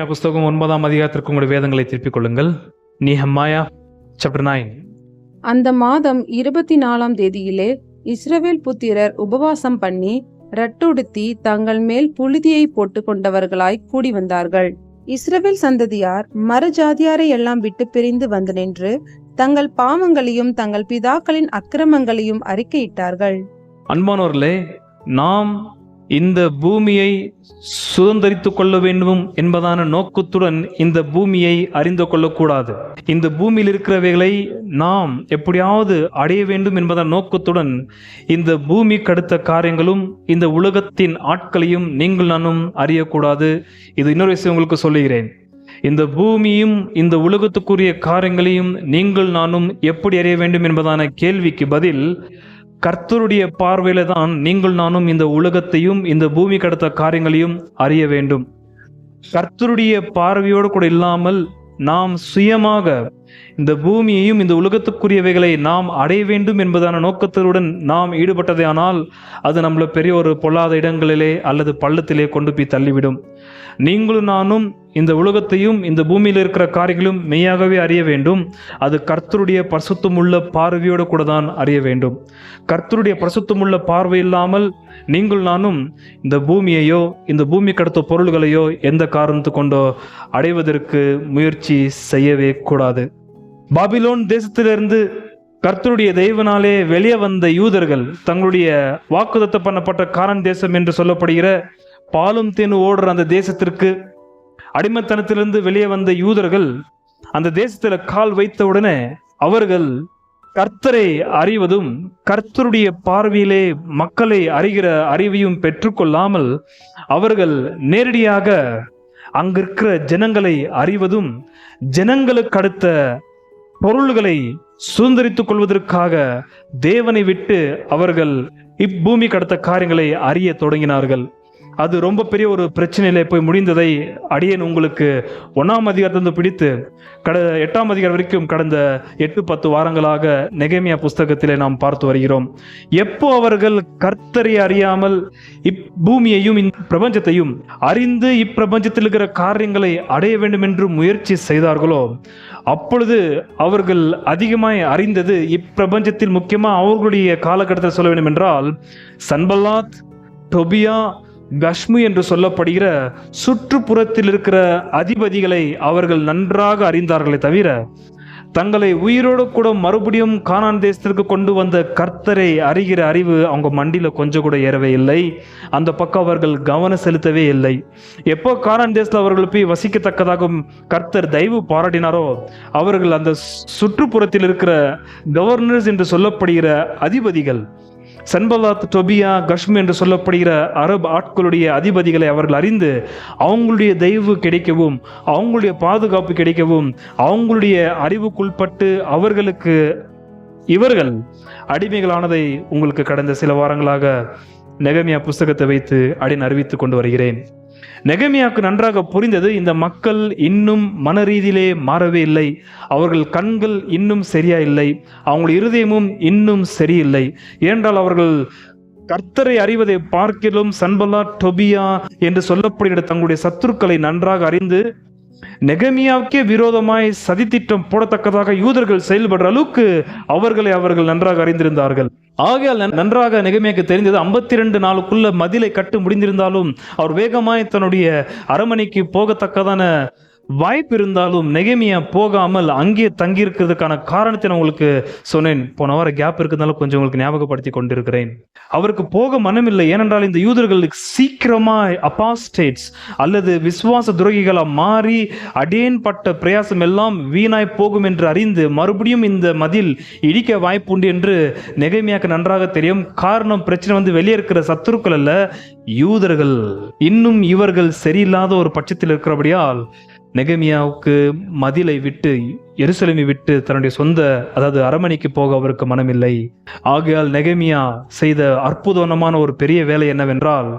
நெகேமியா புஸ்தகம் 9ஆம் அதிகாரத்திற்கு உங்களுடைய வேதங்களை திருப்பிக் கொள்ளுங்கள். நெகேமியா chapter 9. அந்த மாதம் 24ஆம் தேதியிலே இஸ்ரவேல் புத்திரர் உபவாசம் பண்ணி ரட்டுடுத்தி தங்கள் மேல் புழுதியை போட்டு கொண்டவர்களாய் கூடி வந்தார்கள். இஸ்ரவேல் சந்ததியார் மறுஜாதியாரை எல்லாம் விட்டு பிரிந்து வந்து நின்று தங்கள் பாவங்களையும் தங்கள் பிதாக்களின் அக்கிரமங்களையும் அறிக்கையிட்டார்கள். அன்பானவர்களே, நாம் இந்த பூமியை சுதந்தரித்துக் கொள்ள வேண்டும் என்பதான நோக்கத்துடன் இந்த பூமியை அறிந்து கொள்ளக்கூடாது. இந்த பூமியில் இருக்கிறவைகளை நாம் எப்படியாவது அடைய வேண்டும் என்பதன் நோக்கத்துடன் இந்த பூமிக்கு அடுத்த காரியங்களும் இந்த உலகத்தின் ஆட்களையும் நீங்கள் நானும் அறியக்கூடாது. இது இன்னொரு விஷயம் உங்களுக்கு சொல்லுகிறேன். இந்த பூமியும் இந்த உலகத்துக்குரிய காரியங்களையும் நீங்கள் நானும் எப்படி அறிய வேண்டும் என்பதான கேள்விக்கு பதில் கர்த்தருடைய பார்வையில தான் நீங்கள் நானும் இந்த உலகத்தையும் இந்த பூமி கடத்த காரியங்களையும் அறிய வேண்டும். கர்த்தருடைய பார்வையோடு கூட இல்லாமல் நாம் சுயமாக இந்த பூமியையும் இந்த உலகத்துக்குரியவைகளை நாம் அடைய வேண்டும் என்பதான நோக்கத்துடன் நாம் ஈடுபட்டதே ஆனால் அது நம்மளை பெரிய ஒரு பொல்லாத இடங்களிலே அல்லது பள்ளத்திலே கொண்டு போய் தள்ளிவிடும். நீங்களும் நானும் இந்த உலகத்தையும் இந்த பூமியில் இருக்கிற காரியங்களும் மெய்யாகவே அறிய வேண்டும். அது கர்த்தருடைய பரிசுத்தமுள்ள பார்வையோடு கூட தான் அறிய வேண்டும். கர்த்தருடைய பரிசுத்தமுள்ள பார்வை இல்லாமல் நீங்கள் நானும் இந்த பூமியையோ இந்த பூமி கடத்த பொருள்களையோ எந்த காரணத்து கொண்டோ அடைவதற்கு முயற்சி செய்யவே கூடாது. பாபிலோன் தேசத்திலிருந்து கர்த்தருடைய தெய்வனாலே வெளியே வந்த யூதர்கள் தங்களுடைய வாக்குத்தத்தம் பண்ணப்பட்ட கானான் தேசம் என்று சொல்லப்படுகிற பாலும் தேன் ஓடுற அந்த தேசத்திற்கு அடிமைத்தனத்திலிருந்து வெளியே வந்த யூதர்கள் அந்த தேசத்துல கால் வைத்த உடனே அவர்கள் கர்த்தரை அறிவதும் கர்த்தருடைய பார்வையிலே மக்களை அறிகிற அறிவையும் பெற்றுக்கொள்ளாமல் அவர்கள் நேரடியாக அங்கிருக்கிற ஜனங்களை அறிவதும் ஜனங்களுக்கு அடுத்த பொருள்களை சுதந்திரித்துக் கொள்வதற்காக தேவனை விட்டு அவர்கள் இப்பூமி கடத்த காரியங்களை அறிய தொடங்கினார்கள். அது ரொம்ப பெரிய ஒரு பிரச்சனையில போய் முடிந்ததை அடியேன் உங்களுக்கு 1ஆம் அதிகாரத்திலிருந்து பிடித்து 8ஆம் அதிகாரம் வரைக்கும் கடந்த 8-10 வாரங்களாக நெகேமியா புஸ்தகத்திலே நாம் பார்த்து வருகிறோம். எப்போ அவர்கள் கர்த்தரை அறியாமல் இப்பூமியையும் பிரபஞ்சத்தையும் அறிந்து இப்பிரபஞ்சத்தில் இருக்கிற காரியங்களை அடைய வேண்டும் என்று முயற்சி செய்தார்களோ அப்பொழுது அவர்கள் அதிகமாய் அறிந்தது இப்பிரபஞ்சத்தில் முக்கியமாக அவர்களுடைய காலகட்டத்தில் சொல்ல வேண்டும் என்றால் சன்பல்லாத், டொபியா, கஷ்மு என்று சொல்லப்படுகிற சுற்றுப்புறத்தில் இருக்கிற அதிபதிகளை அவர்கள் நன்றாக அறிந்தார்களே தவிர தங்களை உயிரோடு கூட மறுபடியும் கானான் தேசத்திற்கு கொண்டு வந்த கர்த்தரை அறிகிற அறிவு அவங்க மண்டியில கொஞ்சம் கூட ஏறவே இல்லை. அந்த பக்கம் அவர்கள் கவனம் செலுத்தவே இல்லை. எப்போ கானான் தேசத்தில் அவர்கள் போய் வசிக்கத்தக்கதாகவும் கர்த்தர் தயவு பாராட்டினாரோ அவர்கள் அந்த சுற்றுப்புறத்தில் இருக்கிற கவர்னர்ஸ் என்று சொல்லப்படுகிற அதிபதிகள் சன்பல்லாத், டொபியா, கஷ்மு என்று சொல்லப்படுகிற அரபு ஆட்களுடைய அதிபதிகளை அவர்கள் அறிந்து அவங்களுடைய தயவு கிடைக்கவும் அவங்களுடைய பாதுகாப்பு கிடைக்கவும் அவங்களுடைய அறிவுக்குள்பட்டு அவர்களுக்கு இவர்கள் அடிமைகளானதை உங்களுக்கு கடந்த சில வாரங்களாக நெகேமியா புஸ்தகத்தை வைத்து அடின் அறிவித்துக் கொண்டு வருகிறேன். நெகேமியாவுக்கு நன்றாக புரிந்தது, இந்த மக்கள் இன்னும் மன ரீதியிலே மாறவே இல்லை, அவர்கள் கண்கள் இன்னும் சரியா இல்லை, அவங்களுடைய இருதயமும் இன்னும் சரியில்லை. ஏனென்றால் அவர்கள் கர்த்தரை அறிவதை பார்க்கிலும் சன்பல்லாத், டொபியா என்று சொல்லப்படுகிற தங்களுடைய சத்துருக்களை நன்றாக அறிந்து நெகேமியாவுக்கே விரோதமாய் சதித்திட்டம் போடத்தக்கதாக யூதர்கள் செயல்படுற அளவுக்கு அவர்கள் நன்றாக அறிந்திருந்தார்கள். ஆகையால் நன்றாக நெகேமியாவுக்கு தெரிந்தது 52 நாளுக்குள்ள மதிலை கட்டு முடிந்திருந்தாலும் அவர் வேகமாய் தன்னுடைய அரண்மனைக்கு போகத்தக்கதான வாய்ப்பு இருந்தாலும் நெகேமியா போகாமல் அங்கே தங்கியிருக்கிறதுக்கான காரணத்தை நான் உங்களுக்கு சொன்னேன். போன வாரம் கேப் இருக்கிறதுனால கொஞ்சம் உங்களுக்கு ஞாபகப்படுத்தி கொண்டிருக்கிறேன். அவருக்கு போக மனமில்லை. ஏனென்றால் இந்த யூதர்கள் சீக்கிரமாய் அபாஸ்டேட்ஸ் அல்லது விசுவாச துரோகிகளா மாறி அடேன்பட்ட பிரயாசம் எல்லாம் வீணாய் போகும் என்று அறிந்து மறுபடியும் இந்த மதில் இடிக்க வாய்ப்பு உண்டு என்று நெகேமியாவுக்கு நன்றாக தெரியும். காரணம் பிரச்சனை வந்து வெளியே இருக்கிற சத்துருக்கள் அல்ல, யூதர்கள். இன்னும் இவர்கள் சரியில்லாத ஒரு பட்சத்தில் இருக்கிறபடியால் நெகேமியாவுக்கு மதிலை விட்டு எருசலேமை விட்டு தன்னுடைய சொந்த அதாவது அரண்மனைக்கு போக அவருக்கு மனமில்லை. ஆகையால் நெகேமியா செய்த அற்புதமான ஒரு பெரிய வேலை என்னவென்றால்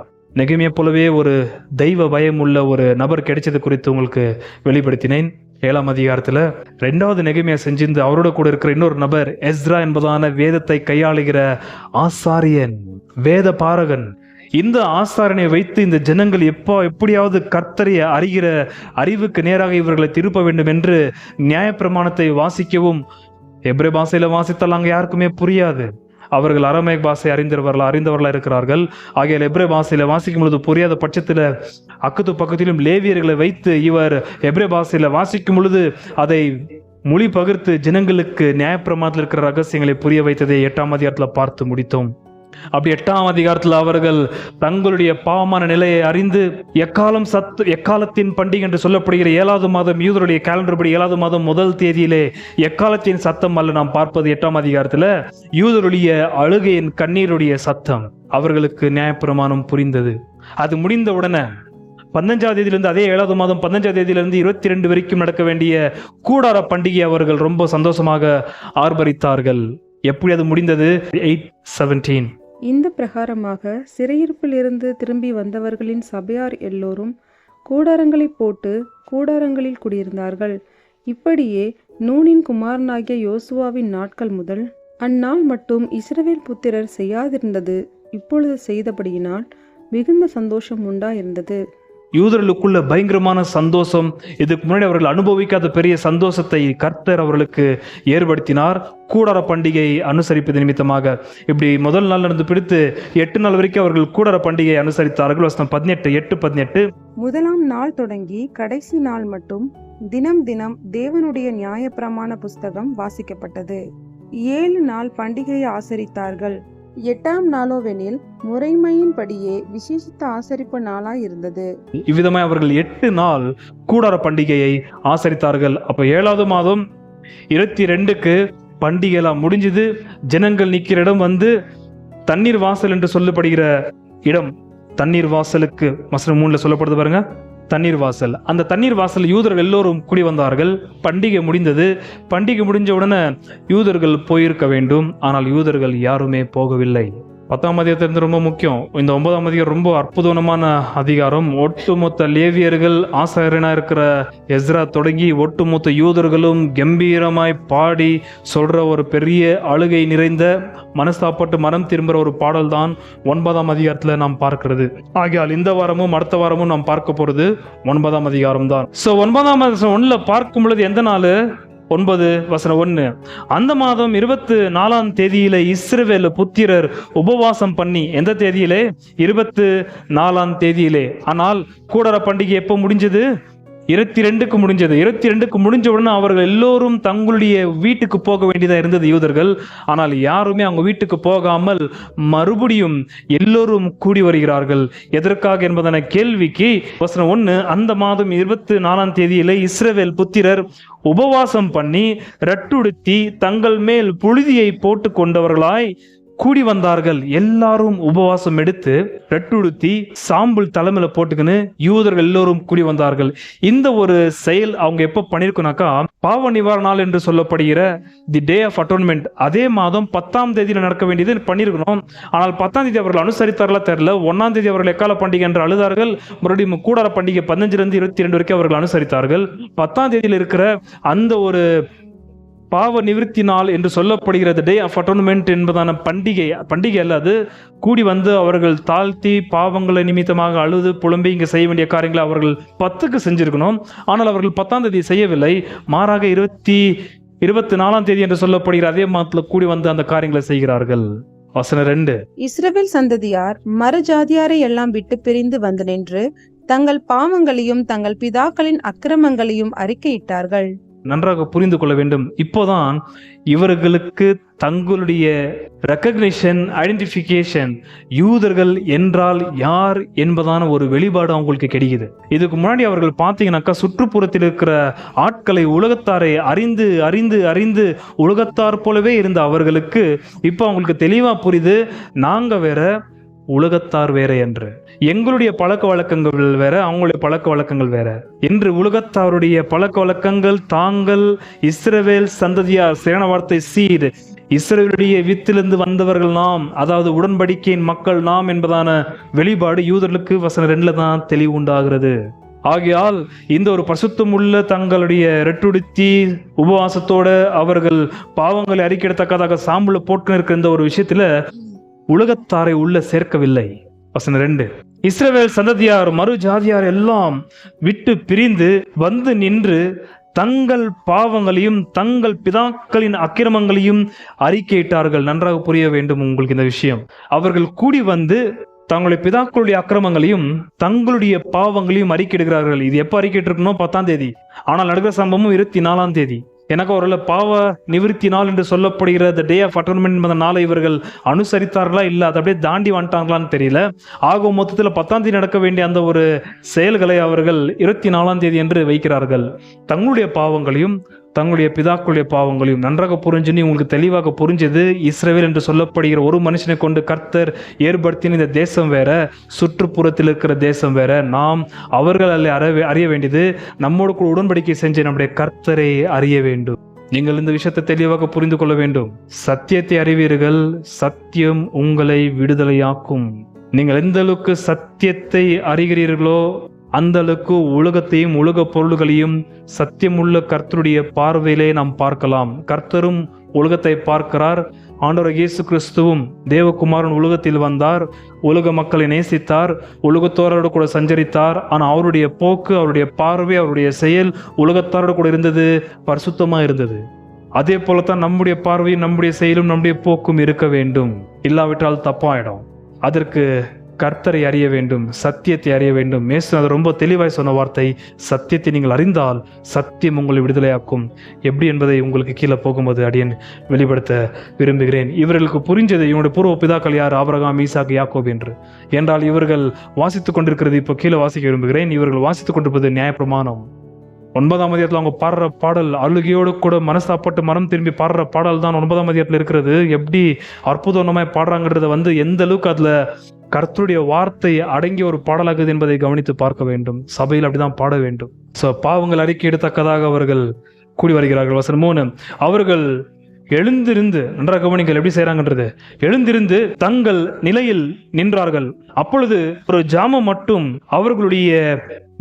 நெகேமியா போலவே ஒரு தெய்வ பயம் உள்ள ஒரு நபர் கிடைச்சது குறித்து உங்களுக்கு வெளிப்படுத்தினேன். 7ஆம் அதிகாரத்தில் 2வது நெகேமியா செஞ்சிருந்து அவரோட கூட இருக்கிற இன்னொரு நபர் எஸ்ரா என்பதான வேதத்தை கையாளுகிற ஆசாரியன், வேத பாரகன். இந்த ஆசாரனை வைத்து இந்த ஜனங்கள் எப்படியாவது கர்த்தரை அறிகிற அறிவுக்கு நேராக இவர்களை திருப்ப வேண்டும் என்று நியாயப்பிரமாணத்தை வாசிக்கவும், எபிரேய பாஷையில வாசித்தால் அங்கே யாருக்குமே புரியாது. அவர்கள் அரமேய பாஷை அறிந்தவர்களா இருக்கிறார்கள். ஆகையால் எபிரேய பாஷையில வாசிக்கும் பொழுது புரியாத பட்சத்தில் அக்கத்து பக்கத்திலும் லேவியர்களை வைத்து இவர் எபிரேய பாஷையில வாசிக்கும் பொழுது அதை மொழி பகிர்ந்து ஜனங்களுக்கு நியாயப்பிரமாணத்தில் இருக்கிற ரகசியங்களை புரிய வைத்ததை 8ஆம் அதிகாரத்தில் பார்த்து முடித்தோம். அப்படி 8ஆம் அதிகாரத்தில் அவர்கள் தங்களுடைய பாவமான நிலையை அறிந்து எக்காலத்தின் பண்டிகை என்று சொல்லப்படுகிற 7வது மாதம் யூதருடைய கேலண்டர் படி 7வது மாதம் 1 தேதியிலே எக்காலத்தின் சத்தம் அல்ல நாம் பார்ப்பது 8ஆம் அதிகாரத்தில் யூதருடைய அழுகையின் கண்ணீருடைய சத்தம். அவர்களுக்கு நியாயப்பிரமாணம் புரிந்தது. அது முடிந்த உடனே 15ஆம் தேதியிலிருந்து அதே 7வது மாதம் 15ஆம் தேதியிலிருந்து 22 வரைக்கும் நடக்க வேண்டிய கூடார பண்டிகை அவர்கள் ரொம்ப சந்தோஷமாக ஆர்ப்பரித்தார்கள். எப்படி அது முடிந்தது? 8:17. இந்த பிரகாரமாக சிறையிருப்பில் இருந்து திரும்பி வந்தவர்களின் சபையார் எல்லோரும் கூடாரங்களை போட்டு கூடாரங்களில் குடியிருந்தார்கள். இப்படியே நூனின் குமாரனாகிய யோசுவாவின் நாட்கள் முதல் அந்நாள் மட்டும் இஸ்ரவேல் புத்திரர் செய்யாதிருந்தது இப்பொழுது செய்தபடியினால் மிகுந்த சந்தோஷம் உண்டாயிருந்தது. யூதர்களுக்குள்ள பயங்கரமான சந்தோஷம், இதுக்கு முன்னாடி அவர்கள் அனுபவிக்காத பெரிய சந்தோஷத்தை கர்த்தர் அவர்களுக்கு ஏற்படுத்தினார். கூடார பண்டிகையை அனுசரிப்பது நிமித்தமாக இப்படி முதல் நாள் நடந்து பிடித்து 8 நாள் வரைக்கும் அவர்கள் கூடார பண்டிகையை அனுசரித்தார்கள். வசனம் 8:18. முதலாம் நாள் தொடங்கி கடைசி நாள் மட்டும் தினம் தினம் தேவனுடைய நியாயப்பிரமாண புஸ்தகம் வாசிக்கப்பட்டது. 7 நாள் பண்டிகையை ஆசரித்தார்கள். 8ஆம் நாளோவெனில் முறைமையின்படியே விசேஷித்த ஆசரிப்பு நாளாய் இருந்தது. இவ்விதமாய் அவர்கள் 8 நாள் கூடார பண்டிகையை ஆசரித்தார்கள். அப்ப 7வது மாதம் 22க்கு பண்டிகை எல்லாம் முடிஞ்சது. ஜனங்கள் நிற்கிற இடம் வந்து தண்ணீர் வாசல் என்று சொல்லப்படுகிற இடம். தண்ணீர் வாசலுக்கு வசனம் 3 சொல்லப்படுது பாருங்க, தண்ணீர் வாசல். அந்த தண்ணீர் வாசல் யூதர்கள் எல்லோரும் கூடி வந்தார்கள். பண்டிகை முடிந்தது. பண்டிகை முடிஞ்ச உடனே யூதர்கள் போயிருக்க வேண்டும். ஆனால் யூதர்கள் யாருமே போகவில்லை. 10ஆம் அதிகாரத்திலிருந்து ரொம்ப முக்கியம். இந்த 9ஆம் அதிகாரம் ரொம்ப அற்புதமான அதிகாரம். ஒட்டுமொத்த லேவியர்கள் ஆசாரியனா இருக்கிற எஸ்ரா தொடங்கி ஒட்டுமொத்த யூதர்களும் கம்பீரமாய் பாடி சொல்ற ஒரு பெரிய அழுகை நிறைந்த மனஸ்தாப்பட்டு மனம் திரும்புகிற ஒரு பாடல் தான் 9ஆம் அதிகாரத்தில் நாம் பார்க்கிறது. ஆகையால் இந்த வாரமும் அடுத்த வாரமும் நாம் பார்க்க போறது 9ஆம் அதிகாரம் தான். 9ஆம் அதிகாரம் 1ல பார்க்கும் பொழுது எந்த நாள்? 9:1. அந்த மாதம் 24ஆம் தேதியில இஸ்ரவேல் புத்திரர் உபவாசம் பண்ணி, எந்த தேதியிலே? 24ஆம் தேதியிலே. ஆனால் கூடார பண்டிகை எப்போ முடிஞ்சது? 22க்கு முடிஞ்சது. 22க்கு முடிஞ்ச உடனே அவர்கள் எல்லோரும் தங்களுடைய வீட்டுக்கு போக வேண்டியதா இருந்தது யூதர்கள். ஆனால் யாருமே அவங்க வீட்டுக்கு போகாமல் மறுபடியும் எல்லோரும் கூடி வருகிறார்கள். எதற்காக என்பதான கேள்விக்கு வசனம் 1, அந்த மாதம் 24ஆம் தேதியிலே இஸ்ரவேல் புத்திரர் உபவாசம் பண்ணி ரட்டுடுத்தி தங்கள் மேல் புழுதியை போட்டு கொண்டவர்களாய் கூடி வந்தார்கள். எல்லாரும் உபவாசம் எடுத்து ரட்டுடுத்தி சாம்பல் தலைமையில போட்டுக்கின்னு யூதர்கள் எல்லோரும் கூடி வந்தார்கள். இந்த ஒரு செயல் அவங்க எப்ப பண்ணிருக்கோம்னாக்கா, பாவ நிவாரண நாள் என்று சொல்லப்படுகிற தி டே ஆஃப் அட்டோன்மெண்ட், அதே மாதம் 10ஆம் தேதியில் நடக்க வேண்டியது பண்ணிருக்கணும். ஆனால் 10ஆம் தேதி அவர்கள் அனுசரித்தார்களா தெரியல. 1ஆம் தேதி அவர்கள் எக்கால பண்டிகை என்று அழுதார்கள். மறுபடியும் கூடார பண்டிகை 15லிருந்து 22 வரைக்கும் அவர்கள் அனுசரித்தார்கள். 10ஆம் தேதியில் இருக்கிற அந்த ஒரு பாவ நிவிருத்தி நாள் என்று சொல்லப்படுகிறது டே ஆஃப் அட்டோன்மெண்ட் என்பதான பண்டிகை அல்ல. அது கூடி வந்து அவர்கள் தாழ்த்தி பாவங்களை நிமித்தமாக அழுது புலம்பி இங்கே செய்ய வேண்டிய காரியங்களை அவர்கள் 10க்கு செஞ்சிருக்கணும். ஆனால் அவர்கள் 10ஆம் தேதி செய்யவில்லை. மாறாக 24ஆம் தேதி என்று சொல்லப்படுகிற அதே மாதத்தில் கூடி வந்து அந்த காரியங்களை செய்கிறார்கள். வசனம் 2, இஸ்ரவேல் சந்ததியார் மறுஜாதியாரை எல்லாம் விட்டு பிரிந்து வந்து நின்று தங்கள் பாவங்களையும் தங்கள் பிதாக்களின் அக்கிரமங்களையும் அறிக்கையிட்டார்கள். நன்றாக புரிந்து கொள்ள வேண்டும். இப்போதான் இவர்களுக்கு தங்களுடைய ரெக்கக்னிஷன், ஐடென்டிஃபிகேஷன், யூதர்கள் என்றால் யார் என்பதான ஒரு வெளிப்பாடு அவங்களுக்கு கிடைக்குது. இதுக்கு முன்னாடி அவர்கள் பார்த்தீங்கன்னாக்கா சுற்றுப்புறத்தில் இருக்கிற ஆட்களை, உலகத்தாரை அறிந்து அறிந்து அறிந்து உலகத்தார் போலவே இருந்த அவர்களுக்கு இப்போ அவங்களுக்கு தெளிவா புரியுது, நாங்க வேற உலகத்தார் வேற என்று. எங்களுடைய பழக்க வழக்கங்கள் வேற, அவங்களுடைய பழக்க வழக்கங்கள் வேற என்று. உலகத்தாருடைய பழக்க வழக்கங்கள் தாங்கள் இஸ்ரவேல் சந்ததியார், சேன வார்த்தை சீர், இஸ்ரவேலுடைய வித்திலிருந்து வந்தவர்கள் நாம், அதாவது உடன்படிக்கையின் மக்கள் நாம் என்பதான வெளிப்பாடு யூதர்களுக்கு வசனம் 2ல தான் தெளிவு உண்டாகிறது. ஆகையால் இந்த ஒரு பரிசுத்தமுள்ள தங்களுடைய ரெட்டுடுத்தி உபவாசத்தோட அவர்கள் பாவங்களை அறிக்கையிடத்தக்கதாக சாம்பல போட்டு இருக்கிற இந்த ஒரு விஷயத்துல உலகத்தாரை உள்ள சேர்க்கவில்லை. வசனம் 2, இஸ்ரவேல் சந்ததியார் மறு ஜாதியார் எல்லாம் விட்டு பிரிந்து வந்து நின்று தங்கள் பாவங்களையும் தங்கள் பிதாக்களின் அக்கிரமங்களையும் அறிக்கையிட்டார்கள். நன்றாக புரிய வேண்டும் உங்களுக்கு இந்த விஷயம். அவர்கள் கூடி வந்து தங்களுடைய பிதாக்களுடைய அக்கிரமங்களையும் தங்களுடைய பாவங்களையும் அறிக்கையிடுகிறார்கள். இது எப்ப அறிக்கையிட்டு இருக்கணும்? 10ஆம் தேதி. ஆனால் நடக்கிற சம்பவம் 24ஆம் தேதி. எனக்கு ஒரு பாவ நிவிருத்தி நாள் என்று சொல்லப்படுகிற த டே ஆஃப் அட்டோன்மெண்ட் என்ற நாளை இவர்கள் அனுசரித்தார்களா இல்லை அதை அப்படியே தாண்டி வந்துட்டாங்களான்னு தெரியல. ஆக மொத்தத்தில் 10ஆம் தேதி நடக்க வேண்டிய அந்த ஒரு செயல்களை அவர்கள் 24ஆம் தேதி என்று வைக்கிறார்கள். தங்களுடைய பாவங்களையும் தங்களுடைய பிதாக்களுடைய பாவங்களையும் நன்றாக புரிஞ்சுன்னு உங்களுக்கு தெளிவாக புரிஞ்சது. இஸ்ரவேல் என்று சொல்லப்படுகிற ஒரு மனுஷனை கொண்டு கர்த்தர் ஏற்படுத்தின இந்த தேசம் வேற, சுற்றுப்புறத்தில் இருக்கிற தேசம் வேற. நாம் அவர்கள் அறிய வேண்டியது நம்மோடு கூட உடன்படிக்கை செஞ்ச நம்முடைய கர்த்தரை அறிய வேண்டும். நீங்கள் இந்த விஷயத்தை தெளிவாக புரிந்து கொள்ள வேண்டும். சத்தியத்தை அறிவீர்கள், சத்தியம் உங்களை விடுதலையாக்கும். நீங்கள் எந்த அளவுக்கு சத்தியத்தை அறிகிறீர்களோ அந்த அளவுக்கு உலகத்தையும் உலக பொருள்களையும் சத்தியமுள்ள கர்த்தருடைய பார்வையிலே நாம் பார்க்கலாம். கர்த்தரும் உலகத்தை பார்க்கிறார். ஆண்டவர் இயேசு கிறிஸ்துவும் தேவகுமாரன் உலகத்தில் வந்தார், உலக மக்களை நேசித்தார், உலகத்தோரோடு கூட சஞ்சரித்தார். ஆனால் அவருடைய போக்கு, அவருடைய பார்வை, அவருடைய செயல் உலகத்தாரோடு கூட இருந்தது, பரிசுத்தமா இருந்தது. அதே போலத்தான் நம்முடைய பார்வையும் நம்முடைய செயலும் நம்முடைய போக்கும் இருக்க வேண்டும். இல்லாவிட்டால் தப்பாயிடும். அதற்கு கர்த்தரை அறிய வேண்டும், சத்தியத்தை அறிய வேண்டும். அது ரொம்ப தெளிவாய் சொன்ன வார்த்தை. சத்தியத்தை நீங்கள் அறிந்தால் சத்தியம் உங்களை விடுதலையாக்கும். எப்படி என்பதை உங்களுக்கு கீழே போகும்போது அடியேன் வெளிப்படுத்த விரும்புகிறேன். இவர்களுக்கு புரிஞ்சது இவனுடைய பூர்வ பிதாக்கள் யார்? ஆபிரகாம், ஈசாக்கு, யாக்கோப் என்று. என்றால் இவர்கள் வாசித்துக் கொண்டிருக்கிறது, இப்போ கீழே வாசிக்க விரும்புகிறேன். இவர்கள் வாசித்துக் கொண்டிருப்பது நியாயப்பிரமாணம். 9ஆம் அதிகாரத்தில் அவங்க பாடுற பாடல், அழுகையோடு கூட மனசாப்பட்டு மனம் திரும்பி பாடுற பாடல் தான் 9ஆம் அதிகாரத்தில் இருக்கிறது. எப்படி அற்புதமாய் பாடுறாங்கிறத எந்த அளவுக்கு அதுல கர்த்தருடைய வார்த்தை அடங்கிய ஒரு பாடலாகுது என்பதை கவனித்து பார்க்க வேண்டும். சபையில் அப்படிதான் பாட வேண்டும். பாவங்கள் அறிக்கையிடத்தக்கதாக அவர்கள் கூடி வருகிறார்கள். வசனம் 3, அவர்கள் எழுந்திருந்து, நன்றாக கவனிங்கள் எப்படி செய்யறாங்கன்றது, எழுந்திருந்து தங்கள் நிலையில் நின்றார்கள். அப்பொழுது ஒரு ஜாமம் மட்டும் அவர்களுடைய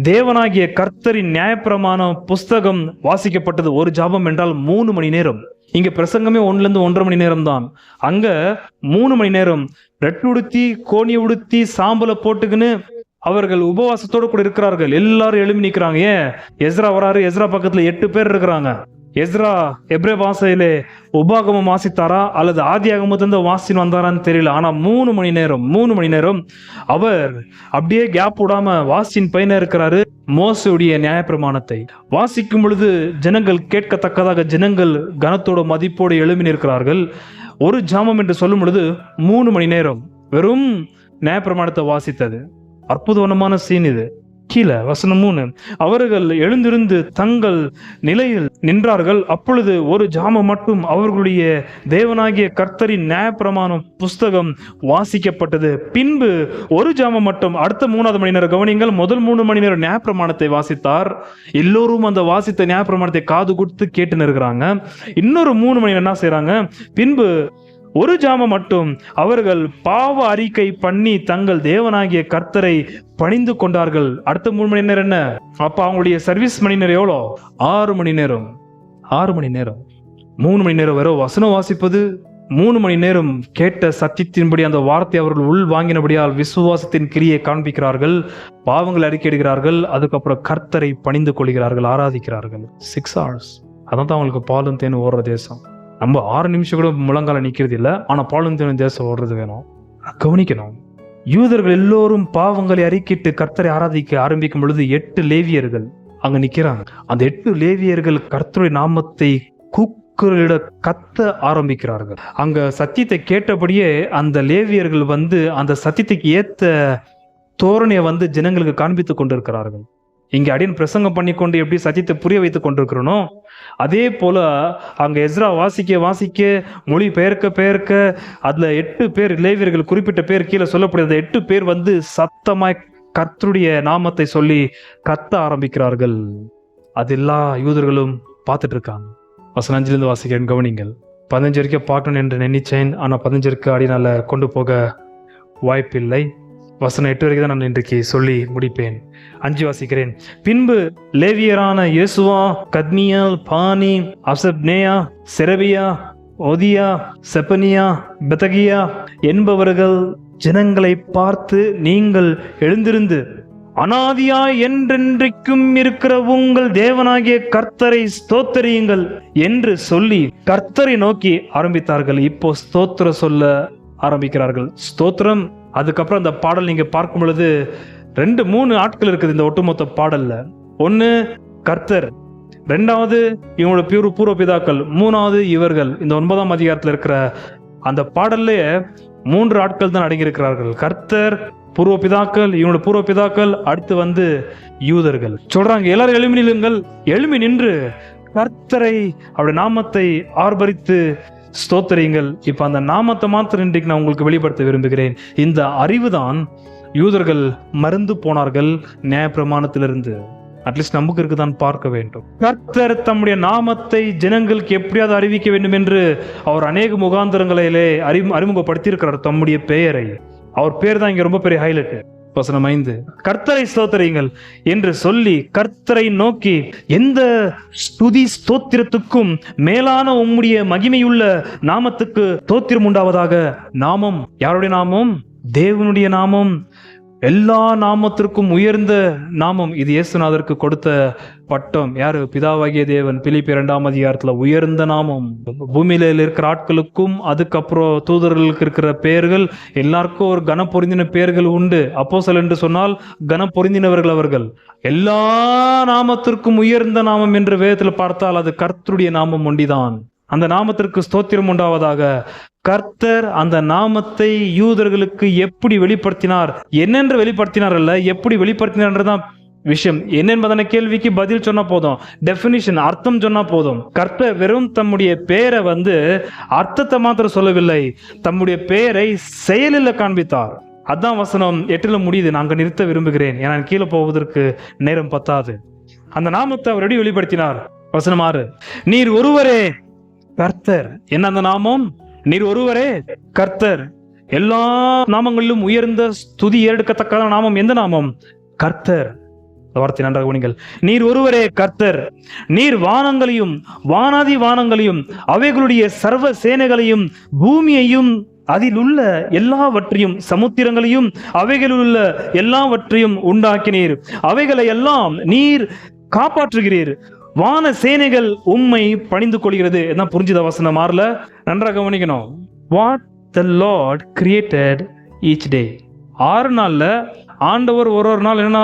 தேவனாகிய கர்த்தரின் நியாயப்பிரமாண புஸ்தகம் வாசிக்கப்பட்டது. ஒரு ஜாபம் என்றால் 3 மணி நேரம். இங்க பிரசங்கமே 1 to 1.5 மணி நேரம் தான். அங்க 3 மணி நேரம் ரெட்டு உடுத்தி, கோணி உடுத்தி, சாம்பலை போட்டுக்குன்னு அவர்கள் உபவாசத்தோடு கூட இருக்கிறார்கள். எல்லாரும் எழுப்பி நிற்கிறாங்க. ஏன்? எஸ்ரா வராரு. எஸ்ரா பக்கத்துல 8 பேர் இருக்கிறாங்க. எஸ்ரா எப்ரே பாஷையிலே உபாகமம் வாசித்தாரா அல்லது ஆதியாகமத்திலிருந்து வாசின்னு வந்தாரான்னு தெரியல. ஆனா 3 மணி நேரம் அவர் அப்படியே கேப் விடாம வாசின் பையனா இருக்கிறாரு. மோசையுடைய நியாயப்பிரமாணத்தை வாசிக்கும் பொழுது ஜனங்கள் கேட்கத்தக்கதாக ஜனங்கள் கனத்தோட மதிப்போடு எழுப்பி நிற்கிறார்கள். ஒரு ஜாமம் என்று சொல்லும் பொழுது 3 மணி நேரம் வெறும் நியாயப்பிரமாணத்தை வாசித்தது. அற்புதமான சீன் இது. கீழே வசனம் 3, அவர்கள் எழுந்திருந்து தங்கள் நிலையில் நின்றார்கள். அப்பொழுது ஒரு ஜாமம் மட்டும் அவர்களுடைய தேவனாகிய கர்த்தரின் நியாயப்பிரமாணம் புஸ்தகம் வாசிக்கப்பட்டது. பின்பு ஒரு ஜாமம் மட்டும், அடுத்த 3வது மணி நேரம் கவனிங்கள். முதல் 3 மணி நேரம் நியாயப்பிரமாணத்தை வாசித்தார். எல்லோரும் அந்த வாசித்த நியாயப்பிரமாணத்தை காது கொடுத்து கேட்டு நிற்கிறாங்க. இன்னொரு 3 மணி நேரம் என்ன செய்யறாங்க? பின்பு ஒரு ஜாமம் மட்டும் அவர்கள் பாவ அறிக்கை பண்ணி தங்கள் தேவனாகிய கர்த்தரை பணிந்து கொண்டார்கள். அடுத்த 3 மணி நேரம் என்ன? அப்ப அவங்களுடைய சர்வீஸ் மணி நேரம் எவ்வளோ? 6 மணி நேரம். 6 மணி நேரம். 3 மணி நேரம் வரை வசனம் வாசிப்பது, 3 மணி நேரம் கேட்ட சத்தியத்தின்படி அந்த வார்த்தை அவர்கள் உள் வாங்கினபடியால் விசுவாசத்தின் கிரியை காண்பிக்கிறார்கள், பாவங்கள் அறிக்கையிடுகிறார்கள், அதுக்கப்புறம் கர்த்தரை பணிந்து கொள்கிறார்கள், ஆராதிக்கிறார்கள். 6 hours. அதான் தான் அவங்களுக்கு பாலும் தேனும் ஓடுற தேசம். நம்ம 6 நிமிஷம் கூட முழங்கால நிக்கிறது இல்லை. ஆனா பாலும் தேனும் தேசம் ஓடுறது வேணும். கவனிக்கணும். யூதர்கள் எல்லோரும் பாவங்களை அறிக்கிட்டு கர்த்தரை ஆராதிக்க ஆரம்பிக்கும் பொழுது 8 லேவியர்கள் அங்க நிக்கிறாங்க. அந்த 8 லேவியர்கள் கர்த்தருடைய நாமத்தை கூக்குரலிட கத்த ஆரம்பிக்கிறார்கள். அங்க சத்தியத்தை கேட்டபடியே அந்த லேவியர்கள் அந்த சத்தியத்துக்கு ஏத்த தோரணையை ஜனங்களுக்கு காண்பித்துக் கொண்டிருக்கிறார்கள். இங்க அடியன் பிரசங்கம் பண்ணி கொண்டு எப்படி சத்தியத்தை புரிய வைத்துக் கொண்டிருக்கிறோனோ அதே போல அங்க எஸ்ரா வாசிக்க மொழி பெயர்க்க அதுல 8 பேர் லேவியர்கள், குறிப்பிட்ட பேர் கீழே சொல்லப்படுது. 8 பேர் சத்தமாய் கர்த்தருடைய நாமத்தை சொல்லி கத்த ஆரம்பிக்கிறார்கள். அது எல்லா யூதர்களும் பார்த்துட்டு இருக்காங்க. வசனம் 5 வாசிக்கிறேன், கவனிங்கள். 15 வரைக்கும் பார்க்கணும் என்று நினைச்சேன். ஆனா 15 அடினால கொண்டு போக வாய்ப்பில்லை. வசனம் 8 வரைக்கும் தான் நான் இன்றைக்கு சொல்லி முடிப்பேன். 5 வாசிக்கிறேன். பின்பு லேவியரான யேசுவா, கத்மியல், பானி, அசப்னேயா, செரபியா, ஒதியா, செப்பனியா, பெதகியா என்பவர்கள் ஜனங்களை பார்த்து, நீங்கள் எழுந்திருந்து அனாதியாய் என்றென்றைக்கும் இருக்கிற உங்கள் தேவனாகிய கர்த்தரை ஸ்தோத்தரியுங்கள் என்று சொல்லி கர்த்தரை நோக்கி ஆரம்பித்தார்கள். இப்போ ஸ்தோத்திரம் சொல்ல ஆரம்பிக்கிறார்கள். ஸ்தோத்திரம். அதுக்கப்புறம் அந்த பாடல் நீங்க பார்க்கும் பொழுது 2-3 ஆட்கள் இருக்குது இந்த ஒட்டுமொத்த பாடல்ல. ஒன்னு கர்த்தர், ரெண்டாவது இவங்களோட பூர்வ பிதாக்கள், மூணாவது இவர்கள். இந்த 9ஆம் அதிகாரத்தில் இருக்கிற அந்த பாடல்ல 3 ஆட்கள் தான் அடங்கியிருக்கிறார்கள். கர்த்தர், பூர்வ பிதாக்கள், இவங்களோட பூர்வ பிதாக்கள், அடுத்து யூதர்கள். சொல்றாங்க, எல்லாரும் எழுமி நில்லுங்கள், எழுமி நின்று கர்த்தரை, அவருடைய நாமத்தை ஆர்ப்பரித்து ஸ்தோத்திரியுங்கள். இப்ப அந்த நாமத்தை மாத்திரம் இன்றைக்கு நான் உங்களுக்கு வெளிப்படுத்த விரும்புகிறேன். இந்த அறிவுதான் யூதர்கள் மறந்து போனார்கள் நியாயப்பிரமாணத்திலிருந்து. அட்லீஸ்ட் நமக்கு இருக்குதான் பார்க்க வேண்டும். கர்த்தர் தம்முடைய நாமத்தை ஜனங்களுக்கு எப்படியாவது அறிவிக்க வேண்டும் என்று அவர் அநேக முகாந்திரங்களிலே அறிமுகப்படுத்தியிருக்கிறார். தம்முடைய பெயரை, அவர் பேர் தான் இங்க ரொம்ப பெரிய ஹைலைட். வசனம் 5, கர்த்தரை ஸ்தோத்திரியுங்கள் என்று சொல்லி கர்த்தரை நோக்கி, எந்த ஸ்துதி ஸ்தோத்திரத்துக்கும் மேலான உம்முடைய மகிமையுள்ள நாமத்துக்கு ஸ்தோத்திரம் உண்டாவதாக. நாமம் யாருடைய நாமம்? தேவனுடைய நாமம். எல்லா நாமத்திற்கும் உயர்ந்த நாமம். இது இயேசுநாதருக்கு கொடுத்த பட்டம். யாரு? பிதாவாகிய தேவன். பிலிப்பியர் 2ஆம் அதிகாரத்துல உயர்ந்த நாமம். பூமியில இருக்கிற ஆட்களுக்கும் அதுக்கப்புறம் தூதர்களுக்கு இருக்கிற பெயர்கள், எல்லாருக்கும் ஒரு கன பொருந்தின பெயர்கள் உண்டு. அப்போஸ்தலர் என்று சொன்னால் கன பொருந்தினவர்கள் அவர்கள். எல்லா நாமத்திற்கும் உயர்ந்த நாமம் என்று வேதத்தில் பார்த்தால் அது கர்த்தருடைய நாமம் ஒண்டிதான். அந்த நாமத்திற்கு ஸ்தோத்திரம் உண்டாவதாக. கர்த்தர் அந்த நாமத்தை யூதர்களுக்கு எப்படி வெளிப்படுத்தினார், என்னென்று வெளிப்படுத்தினார் அல்ல, எப்படி வெளிப்படுத்தினார்ன்றதான் விஷயம். என்னென்பதான கேள்விக்கு பதில் சொன்னா போதும், டெபினிஷன், அர்த்தம் சொன்னா போதும். கர்த்தர் வெறும் தம்முடைய பெயரை அர்த்தத்தை மாத்திரம் சொல்லவில்லை, தம்முடைய பெயரை செயலில் காண்பித்தார். அதான் வசனம் 8 முடியுது. நாங்க நிறுத்த விரும்புகிறேன், ஏன்னா கீழே போவதற்கு நேரம் பத்தாது. அந்த நாமத்தை அவர் எப்படி வெளிப்படுத்தினார்? வசனம் 6, நீர் ஒருவரே கர்த்தர். என்ன அந்த நாமம்? நீர் ஒருவரே கர்த்தர். எல்லா நாமங்களிலும் உயர்ந்த ஸ்துதி ஏறெடுக்கத்தக்க நாமம் எந்த நாமம்? கர்த்தர். வார்த்தை நன்றாக கவனிங்கள். நீர் ஒருவரே கர்த்தர். நீர் வானங்களையும் வானாதி வானங்களையும் அவைகளுடைய சர்வ சேனைகளையும் பூமியையும் அதில் உள்ள எல்லாவற்றையும் சமுத்திரங்களையும் அவைகளில் உள்ள எல்லாவற்றையும் உண்டாக்கினீர். அவைகளை எல்லாம் நீர் காப்பாற்றுகிறீர். வான சேனைகள் உம்மை பணிந்து கொள்கிறது. என்ன புரிஞ்சுத வசனம் 6ல? நன்றாக கவனிக்கணும். What the Lord created each டே. 6 நாள்ல ஆண்டவர் ஒரு நாள் என்ன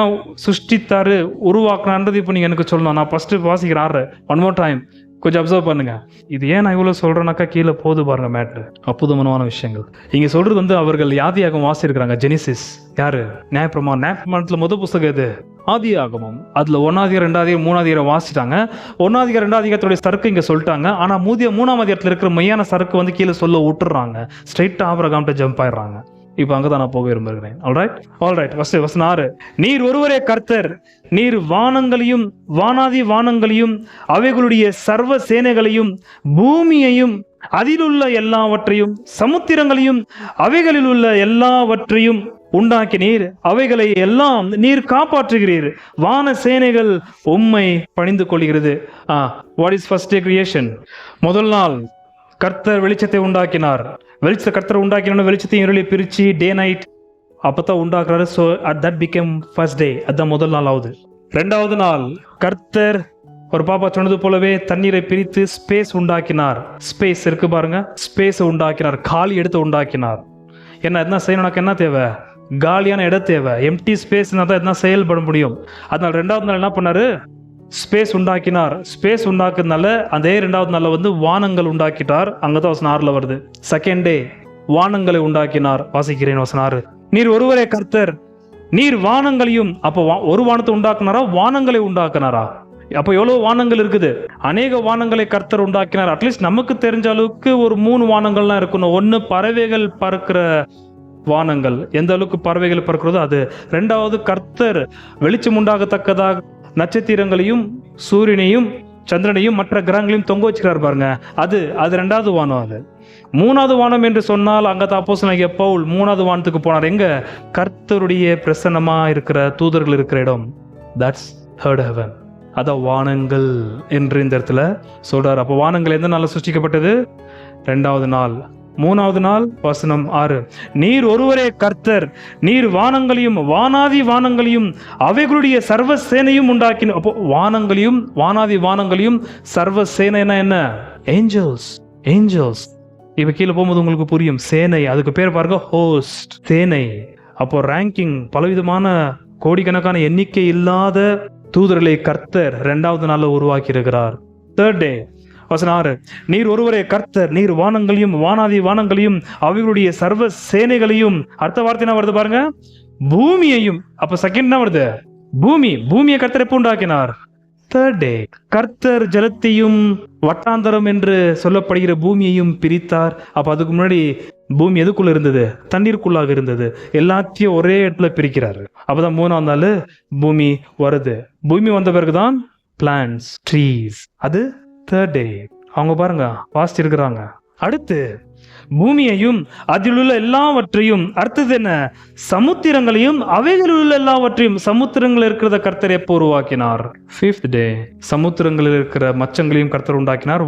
சுஷ்டித்தாரு, உருவாக்குனான்றது இப்போ நீங்க எனக்கு சொல்லணும். நான் ஃபர்ஸ்ட் வாசிக்கிறேன் 6. ஒன் மோர் டைம் கொஞ்சம் அப்சர்வ் பண்ணுங்க. இது ஏன் நான் இவ்வளவு சொல்றேன்னாக்கா கீழே போது பாருங்க மேட்ரு. அற்புதமான விஷயங்கள் இங்க சொல்றது. அவர்கள் யாதியாகமம் வாசிருக்கிறாங்க. ஜெனிசிஸ் யாரு? நியாயப்பிரமாணத்துல முதல் புத்தகம் எது? ஆதியாகமம். அதுல 1ஆம் அதிகாரம் 2ஆம் அதிகாரம் 3ஆம் அதிகாரம் வாசிட்டாங்க. 1ஆம் அதிகாரம் 2ஆம் அதிகாரத்துடைய சரக்கு இங்க சொல்லிட்டாங்க. ஆனா 3ஆம் அதிகாரத்துல இருக்கிற மையான சரக்கு கீழே சொல்ல விட்டுறாங்க. ஸ்ட்ரைட்டா ஆபிரகாம்ட்ட ஜம்ப் ஆயிடுறாங்க. இப்ப அங்கதான் நான் போக விரும்புகிறேன். ஆல்ரைட். வசனம் 6, நீர் ஒருவரே கர்த்தர். நீர் வானங்களையும் வானாதி வானங்களையும் அவைகளுடைய சர்வ சேனைகளையும் பூமியையும் அதிலுள்ள எல்லாவற்றையும் சமுத்திரங்களையும் அவைகளில் உள்ள எல்லாவற்றையும் உண்டாக்கினீர். அவைகளை எல்லாம் நீர் காப்பாற்றுகிறீர். வான சேனைகள் உம்மை பணிந்து கொள்கிறது. What is first day creation? முதல் நாள் கர்த்தர் வெளிச்சத்தை உண்டாக்கினார். கர்த்தர் உண்டாக்கின வெளிச்சத்தையும் இருளை பிரிச்சு டே நைட் அப்பதான் உண்டாக்குறாரு. So that became first day. அதுதான் முதல் நாள் ஆகுது. 2வது நாள் கர்த்தர் ஒரு பாப்பா சொன்னது போலவே தண்ணீரை பிரித்து ஸ்பேஸ் உண்டாக்கினார். ஸ்பேஸ் இருக்கு பாருங்க, ஸ்பேஸ் உண்டாக்கினார். காலி இடத்தை உண்டாக்கினார். என்ன செய்யணும்? என்ன தேவை? காலியான இடம் தேவை. எம்டி ஸ்பேஸ் தான் என்ன செயல்பட முடியும். அதனால 2வது நாள் என்ன பண்ணாரு? ஸ்பேஸ் உண்டாக்கினார். ஸ்பேஸ் உண்டாக்குறதுனால அதே 2வது நாள்ல வானங்கள் உண்டாக்கிட்டார். அங்கதான் வசனம் 6ல வருது. செகண்ட் டே வானங்களை உண்டாக்கினார். வாசிக்கிறேன் வசனம் 6, நீர் ஒருவரே கர்த்தர். நீர் வானங்களையும். அப்போ ஒரு வானத்தை உண்டாக்குனாரா? வானங்களை உண்டாக்குனாரா? அப்போ எவ்வளவு வானங்கள் இருக்குது? அநேக வானங்களை கர்த்தர் உண்டாக்கினார். அட்லீஸ்ட் நமக்கு தெரிஞ்ச அளவுக்கு ஒரு 3 வானங்கள்லாம் இருக்கணும். 1 பறவைகள் பறக்கிற வானங்கள், எந்த அளவுக்கு பறவைகள் பறக்கிறதோ அது. 2வது கர்த்தர் வெளிச்சம் உண்டாகத்தக்கதாக நட்சத்திரங்களையும் சூரியனையும் சந்திரனையும் மற்ற கிரகங்களையும் தொங்க வச்சுக்கிறார் பாருங்க, அது 2வது வானம். அது 3வது வானம் என்று சொன்னால் அங்கதான் அப்போஸ்தலனாகிய பவுல் 3வது வானத்துக்கு போனார். எங்க? கர்த்தருடைய பிரசன்னமா இருக்கிற தூதர்கள் இருக்கிற இடம். That's third heaven. அதான் வானங்கள் என்று இந்த இடத்துல சொல்றாரு. அப்போ வானங்கள் எந்த நாள்ல சிருஷ்டிக்கப்பட்டது? 2வது நாள். 3வது நாள் வசனம் 6, நீர் ஒருவரே கர்த்தர், நீர் வானங்களையும் வானாதி வானங்களையும் அவைகளுடைய சர்வ சேனையும் உண்டாக்கின. அப்போ வானங்களையும் வானாதி வானங்களையும் சர்வ சேனைனா என்ன? ஏஞ்சல்ஸ். ஏஞ்சல்ஸ். இப்ப கீழே போகும்போது உங்களுக்கு புரியும். சேனை, அதுக்கு பேர் பாருங்க ஹோஸ்ட், சேனை. அப்போ ரேங்கிங், பலவிதமான கோடிக்கணக்கான எண்ணிக்கை இல்லாத தூதர்களை கர்த்தர் 2வது நாள்ல உருவாக்கி இருக்கிறார். 3rd day வசனம் 6, நீர் ஒருவரே கர்த்தர், நீர் வானங்களையும் வானாதி வானங்களையும் அவைகளுடைய சர்வ சேனைகளையும். அடுத்த வார்த்தை என்ன வருது பாருங்க? பூமியையும். அப்ப செகண்ட் என்ன வருது? பூமியை கர்த்தர் எப்போ உண்டாக்கினார்? 3rd day. கர்த்தர் ஜலத்தையும் வட்டாந்தரம் என்று சொல்லப்படுகிற பூமியையும் பிரித்தார். அப்ப அதுக்கு முன்னாடி பூமி எதுக்குள்ள இருந்தது? தண்ணீருக்குள்ளாக இருந்தது. எல்லாத்தையும் ஒரே இடத்துல பிரிக்கிறாரு. அப்பதான் 3வது நாள் பூமி வருது. பூமி வந்த பிறகுதான் பிளான்ட்ஸ், ட்ரீஸ். அது 3rd day. அவங்க பாருங்க வாசிச்சு இருக்கிறாங்க. அடுத்து பூமியையும் அதில் உள்ள எல்லாவற்றையும், அடுத்தது என்ன? சமுத்திரங்களையும் அவைகளில் உள்ள எல்லாவற்றையும். சமுத்திரங்கள் இருக்கிறத கர்த்தர் எப்போ உருவாக்கினார்? 5th day. சமுத்திரங்களில் இருக்கிற மச்சங்களையும் கர்த்தர் உண்டாக்கினார்.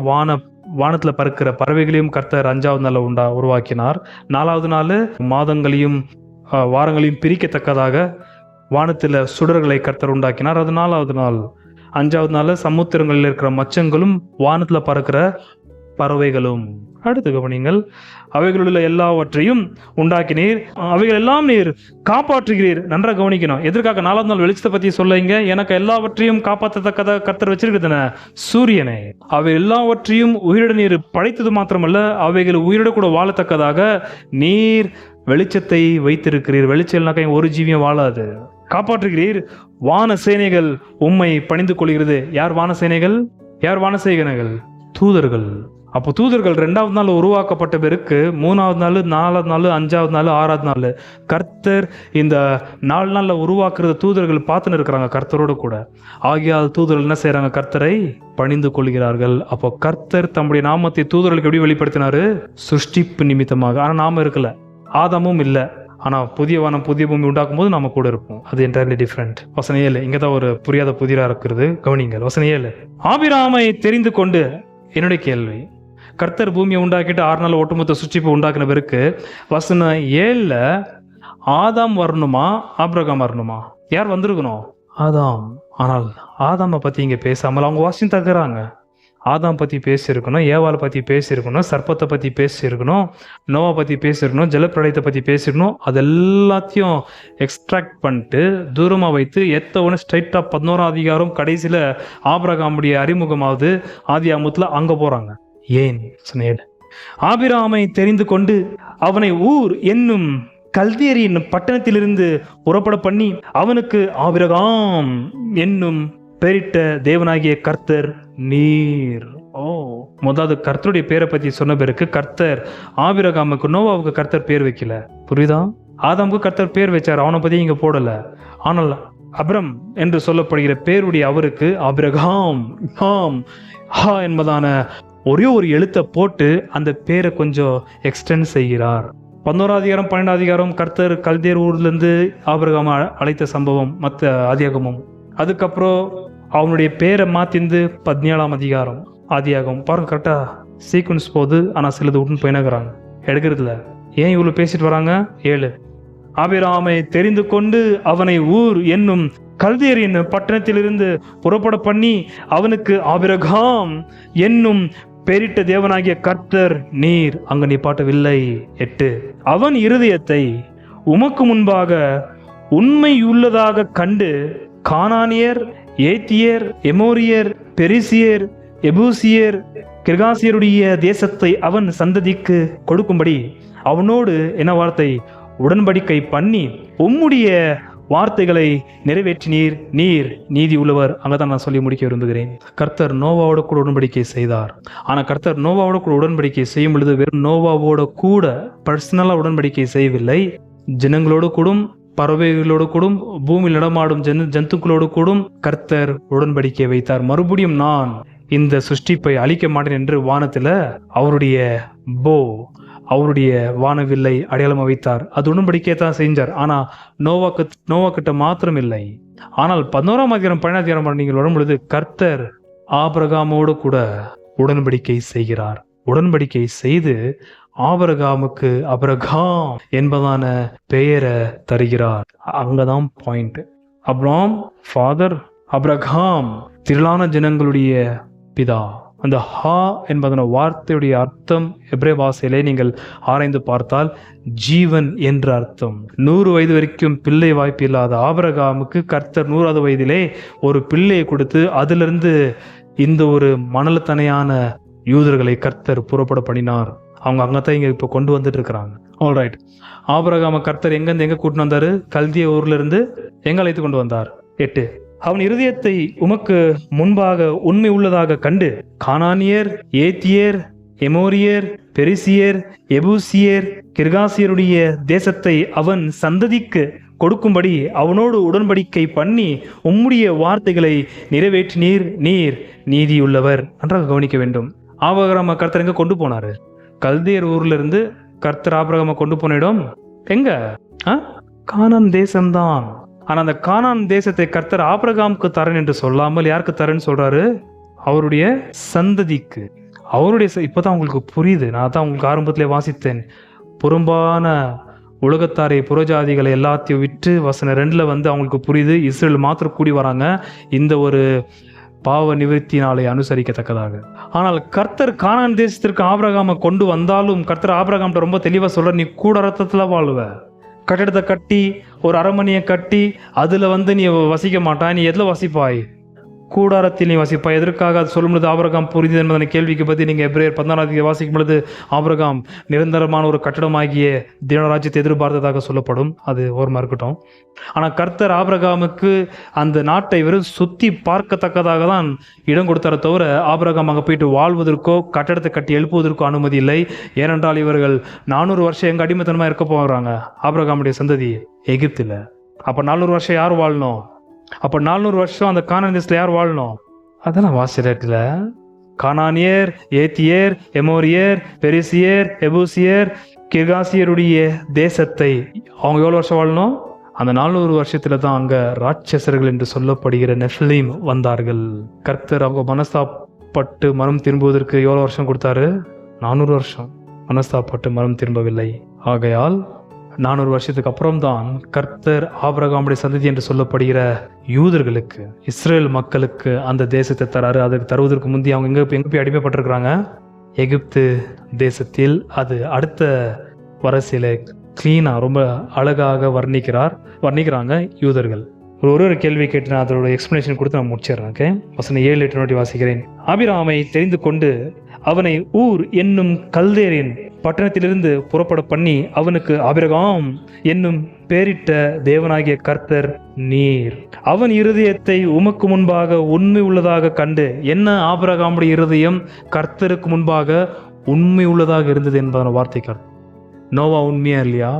வானத்துல பறக்கிற பறவைகளையும் கர்த்தர் 5வது நாள் உருவாக்கினார். 4வது நாள் மாதங்களையும் வாரங்களையும் பிரிக்கத்தக்கதாக வானத்துல சுடர்களை கர்த்தர் உண்டாக்கினார். அது 4வது நாள். 5வது நாள் சமுத்திரங்களில் இருக்கிற மச்சங்களும் வானத்துல பறக்கிற பறவைகளும். அடுத்து கவனிங்கள். அவைகளுள்ள எல்லாவற்றையும் உண்டாக்கினீர், அவைகள் எல்லாம் நீர் காப்பாற்றுகிறீர். நன்றாக கவனிக்கணும். எதற்காக 4வது நாள் வெளிச்சத்தை பத்தி சொல்லுங்க? எனக்கு எல்லாவற்றையும் காப்பாற்றத்தக்கதாக கர்த்தர் வச்சிருக்குதுன சூரியனை. அவை எல்லாவற்றையும் உயிரிட நீர் படைத்தது மாத்திரமல்ல, அவைகள் உயிரிட கூட வாழத்தக்கதாக நீர் வெளிச்சத்தை வைத்திருக்கிறீர். வெளிச்சம்னாக்கா ஒரு ஜீவியம் வாழாது. காப்பாற்றுகிறீர். வான சேனைகள் உம்மை பணிந்து கொள்கிறது. யார் வான சேனைகள்? யார் வான சேனைகள்? தூதர்கள். அப்போ தூதர்கள் 2வது நாள் உருவாக்கப்பட்ட பிறகு 3வது நாள், 4வது நாள், 5வது நாள், 6வது நாள் கர்த்தர் இந்த 4 நாள்ல உருவாக்குறத தூதர்கள் பார்த்துன்னு இருக்கிறாங்க கர்த்தரோடு கூட. ஆகியால் தூதர்கள் என்ன செய்யறாங்க? கர்த்தரை பணிந்து கொள்கிறார்கள். அப்போ கர்த்தர் தம்முடைய நாமத்தை தூதர்களுக்கு எப்படி வெளிப்படுத்தினாரு? சிருஷ்டிப்பு நிமித்தமாக. ஆனா நாம இருக்கல, ஆதாமும் இல்லை. ஆனா புதிய வானம் புதிய பூமி உண்டாக்கும் போது நாம கூட இருப்போம். அது என்டையர்லி டிஃப்ரெண்ட். வசனம் 7. இங்கதான் ஒரு புரியாத புதிரா இருக்கிறது. கவனிங்கள். வசனம் 7, ஆபிராமை தெரிந்து கொண்டு. என்னுடைய கேள்வி, கர்த்தர் பூமியை உண்டாக்கிட்டு 6 நாள் ஒட்டுமொத்த சுற்றிப்பு உண்டாக்குன பிறகு வசனம் 7ல ஆதாம் வரணுமா ஆபிரகாம் வரணுமா? யார் வந்திருக்கணும்? ஆதாம். ஆனால் ஆதாமை பத்தி இங்க பேசாமல் அவங்க வாசியம் தகுறாங்க. ஆதாம் பத்தி பேசியிருக்கணும், ஏவாளை பத்தி பேசியிருக்கணும், சர்ப்பத்தை பத்தி பேசியிருக்கணும், நோவா பத்தி பேசியிருக்கணும், ஜலப்பிரளயத்தை பத்தி பேசியிருக்கணும். அது எல்லாத்தையும் எக்ஸ்ட்ராக்ட் பண்ணிட்டு தூரமா வைத்து எத்தவொன்னு ஸ்ட்ரைட்டா 11ஆம் அதிகாரம் கடைசியில ஆபிரகாமுடைய அறிமுகமாவது ஆதியாகமத்துல அங்க போறாங்க. ஏன் சொன்னேன்? ஆபிராமை தெரிந்து கொண்டு அவனை ஊர் என்னும் கல்தியரின் பட்டணத்திலிருந்து புறப்பட பண்ணி அவனுக்கு ஆபிரகாம் என்னும் பெயரிட்ட தேவனாகிய கர்த்தர் நீர். முதலாவது கர்த்தருடைய பேரை பத்தி சொன்ன பிறகு கர்த்தர் ஆபிரகாமுக்கு, நோவாவுக்கு கர்த்தர் பேர் வைக்கல. புரியுதா? ஆதாமுக்கு கர்த்தர் பேர் வச்சார், அவனை பத்தி இங்க போடல. ஆனால் அப்ரம் என்று சொல்லப்படுகிற பேருடைய அவருக்கு ஆபிரகாம் ஹா என்பதான ஒரே ஒரு எழுத்தை போட்டு அந்த பேரை கொஞ்சம் எக்ஸ்டெண்ட் செய்கிறார். 11ஆம் அதிகாரம் 12ஆம் அதிகாரம் கர்த்தர் கல்தேர் ஊர்ல இருந்து ஆபிரகாம் அழைத்த சம்பவம் மற்ற அதிகாரமும். அதுக்கப்புறம் அவனுடைய பேரை மாத்திந்து 17ஆம் அதிகாரம் ஆதியாகம். பாருங்க, கரெக்டா சீக்வன்ஸ் போகுது. ஆனா சிலது விட்டுன்னு போயினாக்குறாங்க, எடுக்கிறதுல. ஏன் இவ்வளவு பேசிட்டு வராங்க? 7, ஆபிராமை தெரிந்து கொண்டு அவனை ஊர் என்னும் கல்தியரின் பட்டணத்திலிருந்து புறப்பட பண்ணி அவனுக்கு ஆபிரகாம் என்னும் பெயரிட்ட தேவனாகிய கர்த்தர் நீர். அங்க நிப்பாட்டவில்லை. 8, அவன் இருதயத்தை உமக்கு முன்பாக உண்மையுள்ளதாக கண்டு கானானியர், ஏத்தியர், எமோரியர், பெரிசியர், எபூசியர், கிர்காசியருடைய தேசத்தை அவன் சந்ததிக்கு கொடுக்கும்படி அவனோடு என்ன வார்த்தை? உடன்படிக்கை பண்ணி உம்முடைய வார்த்தைகளை நிறைவேற்றினீர். நீர் நீதி உள்ளவர். அங்கதான் நான் சொல்லி முடிக்க விரும்புகிறேன். கர்த்தர் நோவாவோட கூட உடன்படிக்கை செய்தார். ஆனா கர்த்தர் நோவாவோட கூட உடன்படிக்கை செய்யும் பொழுது வெறும் நோவாவோட கூட பர்சனலா உடன்படிக்கை செய்யவில்லை. ஜனங்களோடு கூடும், பறவைகளோடு கூடும், பூமியில் நடமாடும் ஜந்துக்களோடு கூடும் கர்த்தர் உடன்படிக்கை வைத்தார். மறுபடியும் நான் இந்த சிருஷ்டிப்பை அழிக்க மாட்டேன் என்று வானத்துல அவருடைய வானவில்லை அடையாளம் வைத்தார். அது உடன்படிக்கை தான் செஞ்சார். ஆனா நோவா கிட்ட மாத்திரம் இல்லை. ஆனால் 11ஆம் அதிகாரம் 12ஆம் அதிகாரம் நீங்கள் வரும் பொழுது கர்த்தர் ஆபிரகாமோடு கூட உடன்படிக்கை செய்கிறார். உடன்படிக்கை செய்து ஆபிரகாமுக்கு அபிரகாம் என்பதான பெயரை தருகிறார். அங்கதான் பாயிண்ட். அப்ராம் ஃபாதர், அபிரகாம் திரளான ஜனங்களுடைய பிதா. அந்த ஹா என்பதன வார்த்தையுடைய அர்த்தம் எபிரேய பாஷையிலே நீங்கள் ஆராய்ந்து பார்த்தால் ஜீவன் என்ற அர்த்தம். 100 வயது வரைக்கும் பிள்ளை வாய்ப்பு இல்லாத ஆபிரகாமுக்கு கர்த்தர் 100வது வயதிலே ஒரு பிள்ளையை கொடுத்து அதிலிருந்து இந்த ஒரு மணல்தனையான யூதர்களை கர்த்தர் புறப்பட பண்ணினார். அவங்க அங்கத்தான் இங்க இப்ப கொண்டு வந்துட்டு இருக்கிறாங்க. ஆல்ரைட், ஆபிரகாம கர்த்தர் எங்கிருந்து எங்க கூட்டிட்டு வந்தாரு? கல்திய ஊர்ல இருந்து எங்க அழைத்து கொண்டு வந்தார்? 8, அவன் இருதயத்தை உமக்கு முன்பாக உண்மை உள்ளதாக கண்டு கானானியர், ஏத்தியர், எமோரியர், பெரிசியர், எபூசியர், கிர்காசியருடைய தேசத்தை அவன் சந்ததிக்கு கொடுக்கும்படி அவனோடு உடன்படிக்கை பண்ணி உம்முடைய வார்த்தைகளை நிறைவேற்றினீர். நீர் நீதியுள்ளவர். நன்றாக கவனிக்க வேண்டும். ஆபிரகாம கர்த்தர் எங்க கொண்டு போனாரு? கல்தியர் ஊர்ல இருந்து கர்த்தர் ஆபிரகாம கொண்டு போன இடம் எங்க? கானான் தேசம்தான். ஆனா அந்த கானான் தேசத்தை கர்த்தர் ஆபிரகாமுக்கு தரேன் என்று சொல்லாமல் யாருக்கு தரேன்னு சொல்றாரு? அவருடைய சந்ததிக்கு. அவருடைய இப்பதான் உங்களுக்கு புரியுது. நான் தான் உங்களுக்கு ஆரம்பத்திலே வாசித்தேன். புறம்பான உலகத்தாரை, புறஜாதிகளை எல்லாத்தையும் விட்டு வசனம் 2ல அவங்களுக்கு புரியுது. இஸ்ரேல் மாத்திரம் கூடி வராங்க இந்த ஒரு பாவ நிவர்த்தினாலே அனுசரிக்கத்தக்கதாக. ஆனால் கர்த்தர் கானான் தேசத்திற்கு ஆபிரகாமை கொண்டு வந்தாலும் கர்த்தர் ஆபிரகாம்கிட்ட ரொம்ப தெளிவா சொல்ற, நீ கூடாரத்துல வாழ்வ, கட்டிடத்தை கட்டி ஒரு அரண்மனையை கட்டி அதுல நீ வசிக்க மாட்டாய். நீ எதுல வசிப்பாய்? கூடாரத்தில் நீ வசிப்பாய். எதற்காக அது சொல்லும் பொழுது ஆபிரகாம் புரியுது என்பதனை கேள்விக்கு பற்றி நீங்கள் எபிரேயர் 14 வாசிக்கும் பொழுது ஆபிரகாம் நிரந்தரமான ஒரு கட்டடமாகிய தேவராஜ்யத்தை எதிர்பார்த்ததாக சொல்லப்படும். அது ஓரமாக இருக்கட்டும். ஆனால் கர்த்தர் ஆபிரகாமுக்கு அந்த நாட்டை வெறும் சுற்றி பார்க்கத்தக்கதாக தான் இடம் கொடுத்தார தவிர ஆபிரகாம் அங்கே போயிட்டு வாழ்வதற்கோ கட்டடத்தை கட்டி எழுப்புவதற்கோ அனுமதி இல்லை. ஏனென்றால் இவர்கள் 400 வருஷம் எங்கள் அடிமைத்தனமாக இருக்க போகிறாங்க. ஆபிரகாமுடைய சந்ததி எகிப்தில். அப்போ 400 வருஷம் யார் வாழணும்? அப்போ 400 வருஷம் அந்த கானான் தேசத்தில் யார் வாழணும்? அதெல்லாம் வாசிடத்துல கானானியர், ஏத்தியர், எமோரியர், பெரிசியர், எபூசியர், கிர்காசியருடைய தேசத்தை அவங்க எவ்வளோ வருஷம் வாழணும்? அந்த 400 வருஷத்துல தான் அங்க ராட்சசர்கள் என்று சொல்லப்படுகிற நெஃபிலீம் வந்தார்கள். கர்த்தர் அவங்க மனஸ்தாப்பட்டு மனம் திரும்புவதற்கு எவ்வளோ வருஷம் கொடுத்தாரு? 400 வருஷம். மனஸ்தாப்பட்டு மனம் திரும்பவில்லை. ஆகையால் 400 வருஷத்துக்கு அப்புறம்தான் கர்த்தர் ஆபிரகாமுடைய சந்ததி என்று சொல்லப்படுகிற யூதர்களுக்கு, இஸ்ரேல் மக்களுக்கு அந்த தேசத்தை தராரு. அதுக்கு தருவதற்கு முந்தைய அவங்க எங்க போய் அடிமைப்பட்டிருக்கிறாங்க? எகிப்து தேசத்தில். அது அடுத்த வரிசையில கிளீனா ரொம்ப அழகாக வர்ணிக்கிறாங்க யூதர்கள். ஒரு கேள்வி கேட்டு நான் அதோட எக்ஸ்பிளனேஷன் கொடுத்து நான் முடிச்சிடுறேன். ஓகே, வசனம் 7, 8 வாசிக்கிறேன். ஆபிரகாமை தெரிந்து கொண்டு அவனை ஊர் என்னும் கல்தேரின் பட்டணத்திலிருந்து புறப்பட பண்ணி அவனுக்கு ஆபிரகாம் என்னும் பேரிட்ட தேவனாகிய கர்த்தர் நீர். அவன் இருதயத்தை உமக்கு முன்பாக உண்மை உள்ளதாக கண்டு. என்ன ஆபிரகாமுடைய இருதயம் கர்த்தருக்கு முன்பாக உண்மை உள்ளதாக இருந்தது என்பதான வார்த்தை. நோவா உண்மையா இல்லையா?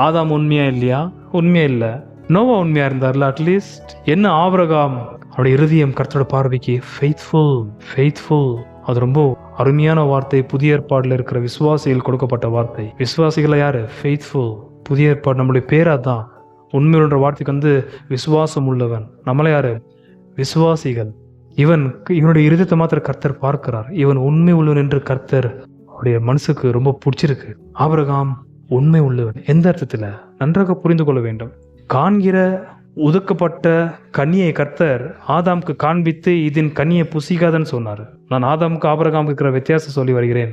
ஆதாம் உண்மையா இல்லையா? உண்மையா இல்லை. நோவா உண்மையா இருந்தார்ல அட்லீஸ்ட். என்ன ஆபிரகாம் அவருடைய இருதயம் கர்த்தரோட பார்வைக்கு ஃபெய்த்ஃபுல். அது ரொம்ப அருமையான வார்த்தை. புதிய ஏற்பாடுல இருக்கிற விசுவாசிகள் கொடுக்கப்பட்ட வார்த்தை. விசுவாசிகளை யாரு? ஃபெய்த்ஃபுல். புதிய ஏற்பாடு நம்மளுடைய பேரா தான். உண்மையுள்ள வார்த்தைக்கு விசுவாசம் உள்ளவன். நம்மள யாரு? விசுவாசிகள். இவனுடைய இருதயத்தை மாத்திர கர்த்தர் பார்க்கிறார். இவன் உண்மை உள்ளவன் என்று கர்த்தர் அவருடைய மனசுக்கு ரொம்ப பிடிச்சிருக்கு. ஆபிரகாம் உண்மை உள்ளவன். எந்த அர்த்தத்துல? நன்றாக புரிந்து கொள்ள வேண்டும். காண்கிற ஒதுக்கப்பட்ட கனியை கர்த்தர் ஆதாமுக்கு காண்பித்து இதன் கனியை புசிக்காதன்னு சொன்னார். நான் ஆதாமுக்கு ஆபிரகாமுக்கு இருக்கிற வித்தியாசம் சொல்லி வருகிறேன்.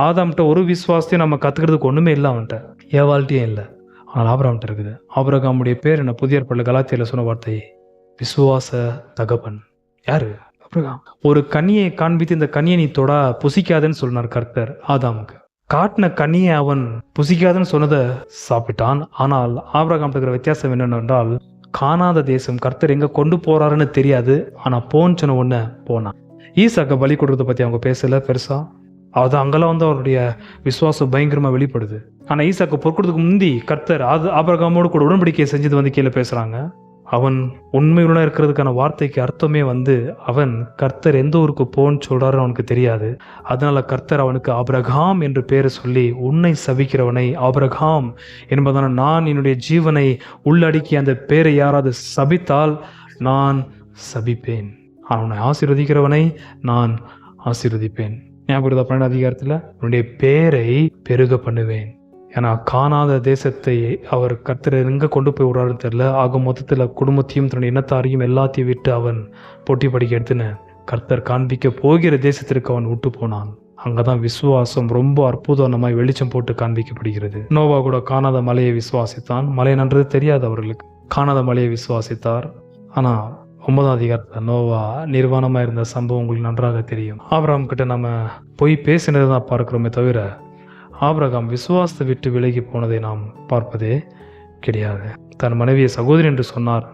ஆதாம்கிட்ட ஒரு விசுவாசத்தையும் நம்ம கத்துக்கிறதுக்கு ஒண்ணுமே இல்லை. அவன்கிட்ட ஏவாழ்ட்டியும் இல்லை. ஆனால் ஆபிரகாம்கிட்ட இருக்குது. ஆபிரகாமுடைய பேர் என்ன? புதிய ஏற்பாடுல கலாத்தியில சொன்ன வார்த்தை விசுவாச தகப்பன். யாரு? ஆபிரகாம். ஒரு கனியை காண்பித்து இந்த கனியை நீ தொடா புசிக்காதன்னு சொன்னார் கர்த்தர் ஆதாமுக்கு. காட்டின கனியை அவன் புசிக்காதன்னு சொன்னதை சாப்பிட்டான். ஆனால் ஆபிரகாம் இருக்கிற வித்தியாசம் என்னென்றால் காணாத தேசம் கர்த்தர் எங்க கொண்டு போறாருன்னு தெரியாது. ஆனா போன்னு சொன்ன உடனே போனான். ஈசாக்க பலி கொடுக்கறத பத்தி அவங்க பேசல பெருசா. அது அங்கெல்லாம் அவருடைய விசுவாசம் பயங்கரமா வெளிப்படுது. ஆனா ஈசாக்க பொறுக்கிறதுக்கு முந்தி கர்த்தர் ஆபிரகாமோடு கூட உடன்படிக்கையை செஞ்சது கீழே பேசுறாங்க. அவன் உண்மையுள்ள இருக்கிறதுக்கான வார்த்தைக்கு அர்த்தமே அவன் கர்த்தர் எந்த ஊருக்கு போன்னு சொல்றாருன்னு அவனுக்கு தெரியாது. அதனால கர்த்தர் அவனுக்கு ஆபிரகாம் என்று பேரை சொல்லி உன்னை சபிக்கிறவனை ஆபிரகாம் என்பதான நான் என்னுடைய ஜீவனை உள்ளடக்கி அந்த பேரை யாராவது சபித்தால் நான் சபிப்பேன், அவனை ஆசீர்வதிக்கிறவனை நான் ஆசீர்வதிப்பேன். ஞாபகம் 12 அதிகாரத்தில் உன்னுடைய பேரை பெருக பண்ணுவேன். ஏன்னா காணாத தேசத்தை அவர் கர்த்தர் எங்க கொண்டு போய் விடுறாருன்னு தெரியல. ஆக மொத்தத்தில் குடும்பத்தையும் தன்னுடைய இனத்தாரையும் எல்லாத்தையும் விட்டு அவன் போட்டி படிக்க எடுத்துன்னு கர்த்தர் காண்பிக்க போகிற தேசத்திற்கு அவன் விட்டு போனான். அங்கதான் விசுவாசம் ரொம்ப அற்புதமாய் வெளிச்சம் போட்டு காண்பிக்கப்படுகிறது. நோவா கூட காணாத மலையை விசுவாசித்தான். மலை நன்றது தெரியாது அவர்களுக்கு. காணாத மலையை விசுவாசித்தார். ஆனா 9ஆம் அதிகாரத்தில் நோவா நிர்வாணமா இருந்த சம்பவம் உங்களுக்கு நன்றாக தெரியும். ஆபிரகாம் கிட்ட நம்ம போய் பேசினதான் பார்க்கிறோமே தவிர ஆபிரகாம் விசுவாசத்தை விட்டு விலகி போனதை நாம் பார்ப்பதே கிடையாது. தன் மனைவியை சகோதரி என்று சொன்னார்.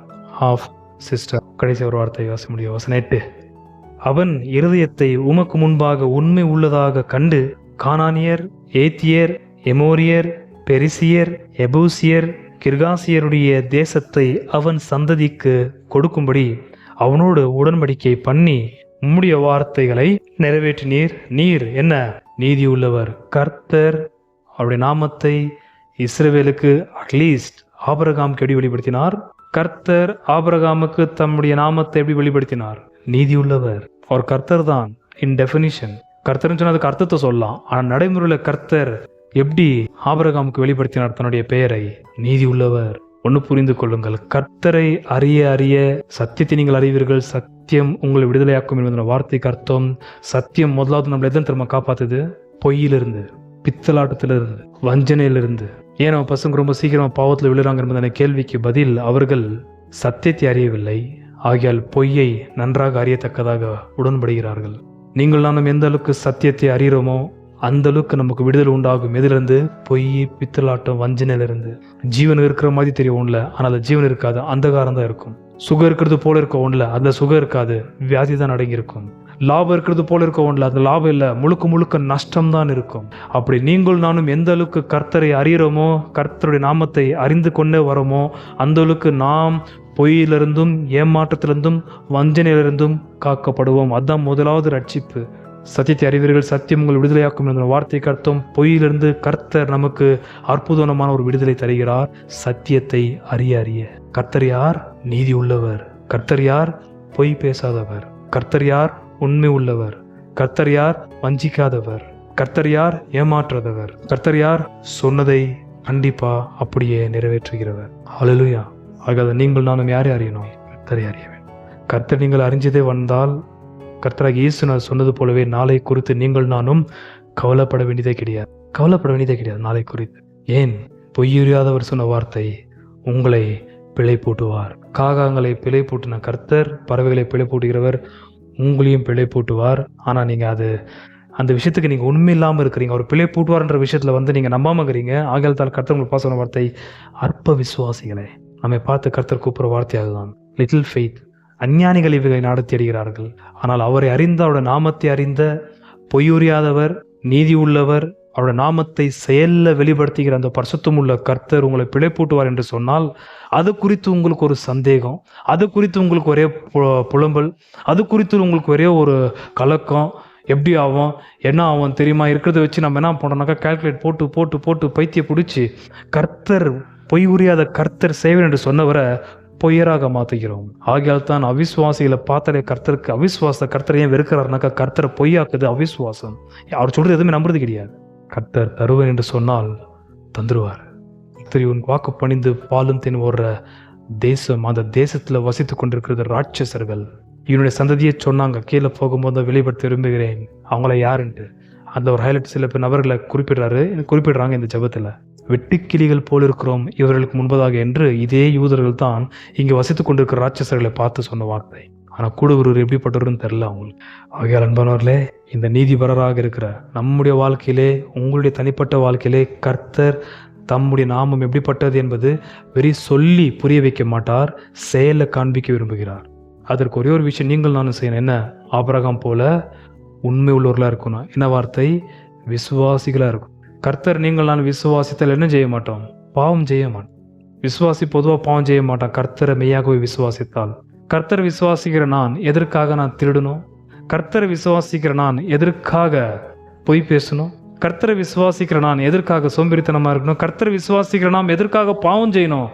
Half sister. கடைசி ஒரு வார்த்தை யோசிக்க முடியும். வசனம் 8. அவன் இருதயத்தை உமக்கு முன்பாக உண்மை உள்ளதாக கண்டு கானானியர், ஏத்தியர், எமோரியர், பெரிசியர், எபூசியர், கிர்காசியருடைய தேசத்தை அவன் சந்ததிக்கு கொடுக்கும்படி அவனோடு உடன்படிக்கை பண்ணி உம்முடைய வார்த்தைகளை நிறைவேற்றினீர். நீர் என்ன நீதி உள்ளவர். கர்த்தர் அவருடைய நாமத்தை இஸ்ரவேலுக்கு அட்லீஸ்ட் ஆபிரகாமுக்கு எப்படி வெளிப்படுத்தினார்? கர்த்தர் ஆபிரகாமுக்கு தம்முடைய நாமத்தை எப்படி வெளிப்படுத்தினார்? நீதி உள்ளவர். அவர் கர்த்தர் தான் இன் டெஃபினிஷன். கர்த்தர்னு சொன்னா அதுக்கு அர்த்தத்தை சொல்லலாம். ஆனா நடைமுறையில் கர்த்தர் எப்படி ஆபிரகாமுக்கு வெளிப்படுத்தினார் தன்னுடைய பெயரை? நீதி உள்ளவர். ஒன்று புரிந்து கொள்ளுங்கள், கர்த்தரை அறிய அறிய சத்தியத்தை நீங்கள் அறிவீர்கள், சத்தியம் உங்களை விடுதலையாக்கும் என்பது வார்த்தைக்கு அர்த்தம். சத்தியம் முதலாவது நம்மளை எதன் திரும்ப காப்பாத்துது? பொய்யிலிருந்து, பித்தலாட்டத்திலிருந்து, வஞ்சனையிலிருந்து. ஏன் நம்ம பசங்க ரொம்ப சீக்கிரமா பாவத்தில் விழுறாங்க என்பதான கேள்விக்கு பதில் அவர்கள் சத்தியத்தை அறியவில்லை. ஆகியால் பொய்யை நன்றாக அறியத்தக்கதாக உடன்படுகிறார்கள். நீங்கள் நாம் எந்த அளவுக்கு சத்தியத்தை அறிகிறோமோ அந்த அளவுக்கு நமக்கு விடுதலை உண்டாகும். எதிலிருந்து? பொய், பித்தலாட்டம், வஞ்சனையிலிருந்து. ஜீவன் இருக்கிற மாதிரி தெரியும் ஒன்றில், ஆனால் அது ஜீவன் இருக்காது, அந்தகாரம் தான் இருக்கும். சுகம் இருக்கிறது போல இருக்க ஒன்றில், அதில் சுகம் இருக்காது, வியாதி தான் அடங்கியிருக்கும். லாபம் இருக்கிறது போல இருக்க ஒன்றில், அது லாபம் இல்லை, முழுக்க முழுக்க நஷ்டம் தான் இருக்கும். அப்படி நீங்கள் நானும் எந்த அளவுக்கு கர்த்தரை அறிகிறோமோ, கர்த்தருடைய நாமத்தை அறிந்து கொண்டே வரோமோ அந்த அளவுக்கு நாம் பொய்யிலிருந்தும் ஏமாற்றத்திலிருந்தும் வஞ்சனையிலிருந்தும் காக்கப்படுவோம். அதுதான் முதலாவது ரட்சிப்பு. சத்தியத்தை அறிவீர்கள், சத்தியம் உங்கள் விடுதலையாக்கும் என்ற வார்த்தைக்கு அர்த்தம் பொய்யிலிருந்து கர்த்தர் நமக்கு அற்புதமான ஒரு விடுதலை தருகிறார். சத்தியத்தை அறிய அறிய. கர்த்தர் யார்? நீதி உள்ளவர். கர்த்தர் யார்? பொய் பேசாதவர். கர்த்தர் யார்? உண்மை உள்ளவர். கர்த்தர் யார்? வஞ்சிக்காதவர். கர்த்தர் யார்? ஏமாற்றாதவர். கர்த்தர் யார்? சொன்னதை கண்டிப்பா அப்படியே நிறைவேற்றுகிறவர். ஹல்லேலூயா. ஆகாத நீங்கள் நானும் யாரை அறியணும்? கர்த்தரை அறிய வேண்டும். கர்த்தர் நீங்கள் அறிஞ்சதே வந்தால் கர்த்தராக இயேசு சொன்னது போலவே நாளை குறித்து நீங்கள் நானும் கவலைப்பட வேண்டியதே கிடையாது. கவலைப்பட வேண்டியதே கிடையாது நாளை குறித்து. ஏன்? பொய்யுறியாதவர் சொன்ன வார்த்தை உங்களை பிழை பூட்டுவார். காகங்களை பிழை பூட்டின கர்த்தர் பறவைகளை பிழை பூட்டுகிறவர், உங்களையும் பிழை பூட்டுவார். ஆனால் நீங்கள் அந்த விஷயத்துக்கு நீங்கள் உண்மை இல்லாமல் இருக்கிறீங்க. அவர் பிழை பூட்டுவார்ன்ற விஷயத்தில் நீங்கள் நம்பாமல் இருக்கிறீங்க. ஆகியால் கர்த்தர் உங்களுக்கு பார்த்து சொன்ன வார்த்தை அற்ப விசுவாசிகளை. நம்மை பார்த்து கர்த்தர் கூப்பிட்ற வார்த்தையாக தான் லிட்டில் ஃபெய்த். அஞ்ஞானிகள் இவைகளை நாடு தேடுகிறார்கள். ஆனால் அவரை அறிந்த, அவருடைய நாமத்தை அறிந்த, பொய்யுறியாதவர், நீதி உள்ளவர், அவருடைய நாமத்தை செயலில் வெளிப்படுத்துகிற அந்த பரிசுத்தம் உள்ள கர்த்தர் உங்களை பிழை பூட்டுவார் என்று சொன்னால் அது குறித்து உங்களுக்கு ஒரு சந்தேகம், அது குறித்து உங்களுக்கு ஒரே புலம்பல், அது குறித்து உங்களுக்கு ஒரே ஒரு கலக்கம். எப்படி ஆகும், என்ன ஆகும் தெரியுமா? இருக்கிறத வச்சு நம்ம என்ன பண்ணுறோம்னாக்கா கால்குலேட் போட்டு போட்டு போட்டு பைத்திய பிடிச்சி கர்த்தர் பொய் உரியாத கர்த்தர் செய்வேன் என்று சொன்னவரை பொய்யராக மாற்றுகிறோம். ஆகியால் தான் அவிசுவாசிகளை பார்த்தாலே கர்த்தருக்கு அவிசுவாச கர்த்தர் ஏன் வெறுக்கிறாருனாக்கா கர்த்தரை பொய்யாக்குது அவிசுவாசம். அவர் சொல்றது எதுவுமே நம்புறது கிடையாது. கர்த்தர் தருவேன் என்று சொன்னால் தந்துருவார். கர்த்தர் உன் வாக்கு பணிந்து பாலும் தேன் ஓடுற தேசம், அந்த தேசத்துல வசித்து கொண்டிருக்கிறது ராட்சசர்கள். இவனுடைய சந்ததியை சொன்னாங்க, கீழே போகும்போது வெளிப்படுத்த விரும்புகிறேன். அவங்கள யாருன்ட்டு அந்த ஒரு ஹைலைட் சில நபர்களை குறிப்பிடுறாங்க இந்த ஜெபத்துல. வெட்டுக்கிளிகள் போல் இருக்கிறோம் இவர்களுக்கு முன்பதாக என்று இதே யூதர்கள் தான் இங்கே வசித்து கொண்டிருக்கிற ராட்சசர்களை பார்த்து சொன்ன வார்த்தை. ஆனால் கூட ஒருவர் எப்படிப்பட்டவர்னு தெரியல அவங்களுக்கு. ஆகையால் அன்பானவர்களே, இந்த நீதிபரராக இருக்கிற நம்முடைய வாழ்க்கையிலே, உங்களுடைய தனிப்பட்ட வாழ்க்கையிலே கர்த்தர் தம்முடைய நாமம் எப்படிப்பட்டது என்பது சொல்லி புரிய வைக்க மாட்டார், செயலை காண்பிக்க விரும்புகிறார். அதற்கு ஒரே ஒரு விஷயம் நீங்கள் நானும் செய்யணும். என்ன? ஆபிரகாம் போல உண்மை உள்ளவர்களாக இருக்கணும். என்ன வார்த்தை? விசுவாசிகளாக இருக்கும். கர்த்தர் நீங்கள் நான் விசுவாசித்தால் என்ன செய்ய மாட்டோம்? பாவம் செய்ய மாட்டோம். விசுவாசி பொதுவாக பாவம் செய்ய மாட்டான். கர்த்தரை மெய்யாகவே விசுவாசித்தால். கர்த்தர் விசுவாசிக்கிற நான் எதற்காக நான் திருடணும்? கர்த்தரை விசுவாசிக்கிற நான் எதற்காக பொய் பேசணும்? கர்த்தரை விசுவாசிக்கிற நான் எதற்காக சோம்பேறித்தனமா இருக்கணும்? கர்த்தரை விசுவாசிக்கிற நாம் எதற்காக பாவம் செய்யணும்?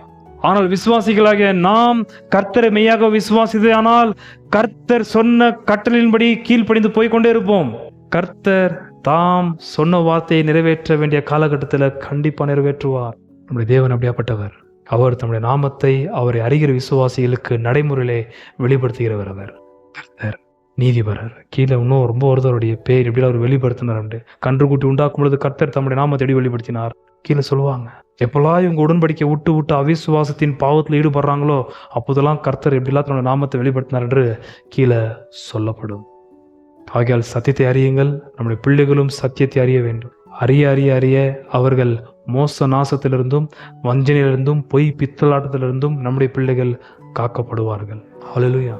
ஆனால் விசுவாசிகளாகிய நாம் கர்த்தரை மெய்யாக விசுவாசித்தே ஆனால் கர்த்தர் சொன்ன கட்டளையின்படி கீழ்ப்படிந்து போய்கொண்டே இருப்போம். கர்த்தர் தாம் சொன்ன வார்த்தையை நிறைவேற்ற வேண்டிய காலகட்டத்தில் கண்டிப்பாக நிறைவேற்றுவார். நம்முடைய தேவன் அப்படியாப்பட்டவர். அவர் தம்முடைய நாமத்தை அவரை அறிகிற விசுவாசிகளுக்கு நடைமுறையிலே வெளிப்படுத்துகிறவர். அவர் கர்த்தர் நீதிபரர். கீழே இன்னும் ரொம்ப ஒருத்தருடைய பேர் எப்படி அவர் வெளிப்படுத்தினார். கன்றுக்குட்டி உண்டாக்கும் பொழுது கர்த்தர் தம்முடைய நாமத்தை எப்படி வெளிப்படுத்தினார் கீழே சொல்லுவாங்க. எப்பெல்லாம் இவங்க உடன்படிக்கை விட்டு அவிசுவாசத்தின் பாவத்தில் ஈடுபடுறாங்களோ அப்போதெல்லாம் கர்த்தர் எப்படிலாம் தன்னுடைய நாமத்தை வெளிப்படுத்தினார் என்று கீழே சொல்லப்படும். ஆகையால் சத்தியத்தை அறியுங்கள். நம்முடைய பிள்ளைகளும் சத்தியத்தை அறிய வேண்டும். அறிய அறிய அறிய அவர்கள் மோச நாசத்திலிருந்தும் வஞ்சனையிலிருந்தும் பொய் பித்தலாட்டத்திலிருந்தும் நம்முடைய பிள்ளைகள் காக்கப்படுவார்கள். ஹல்லேலூயா.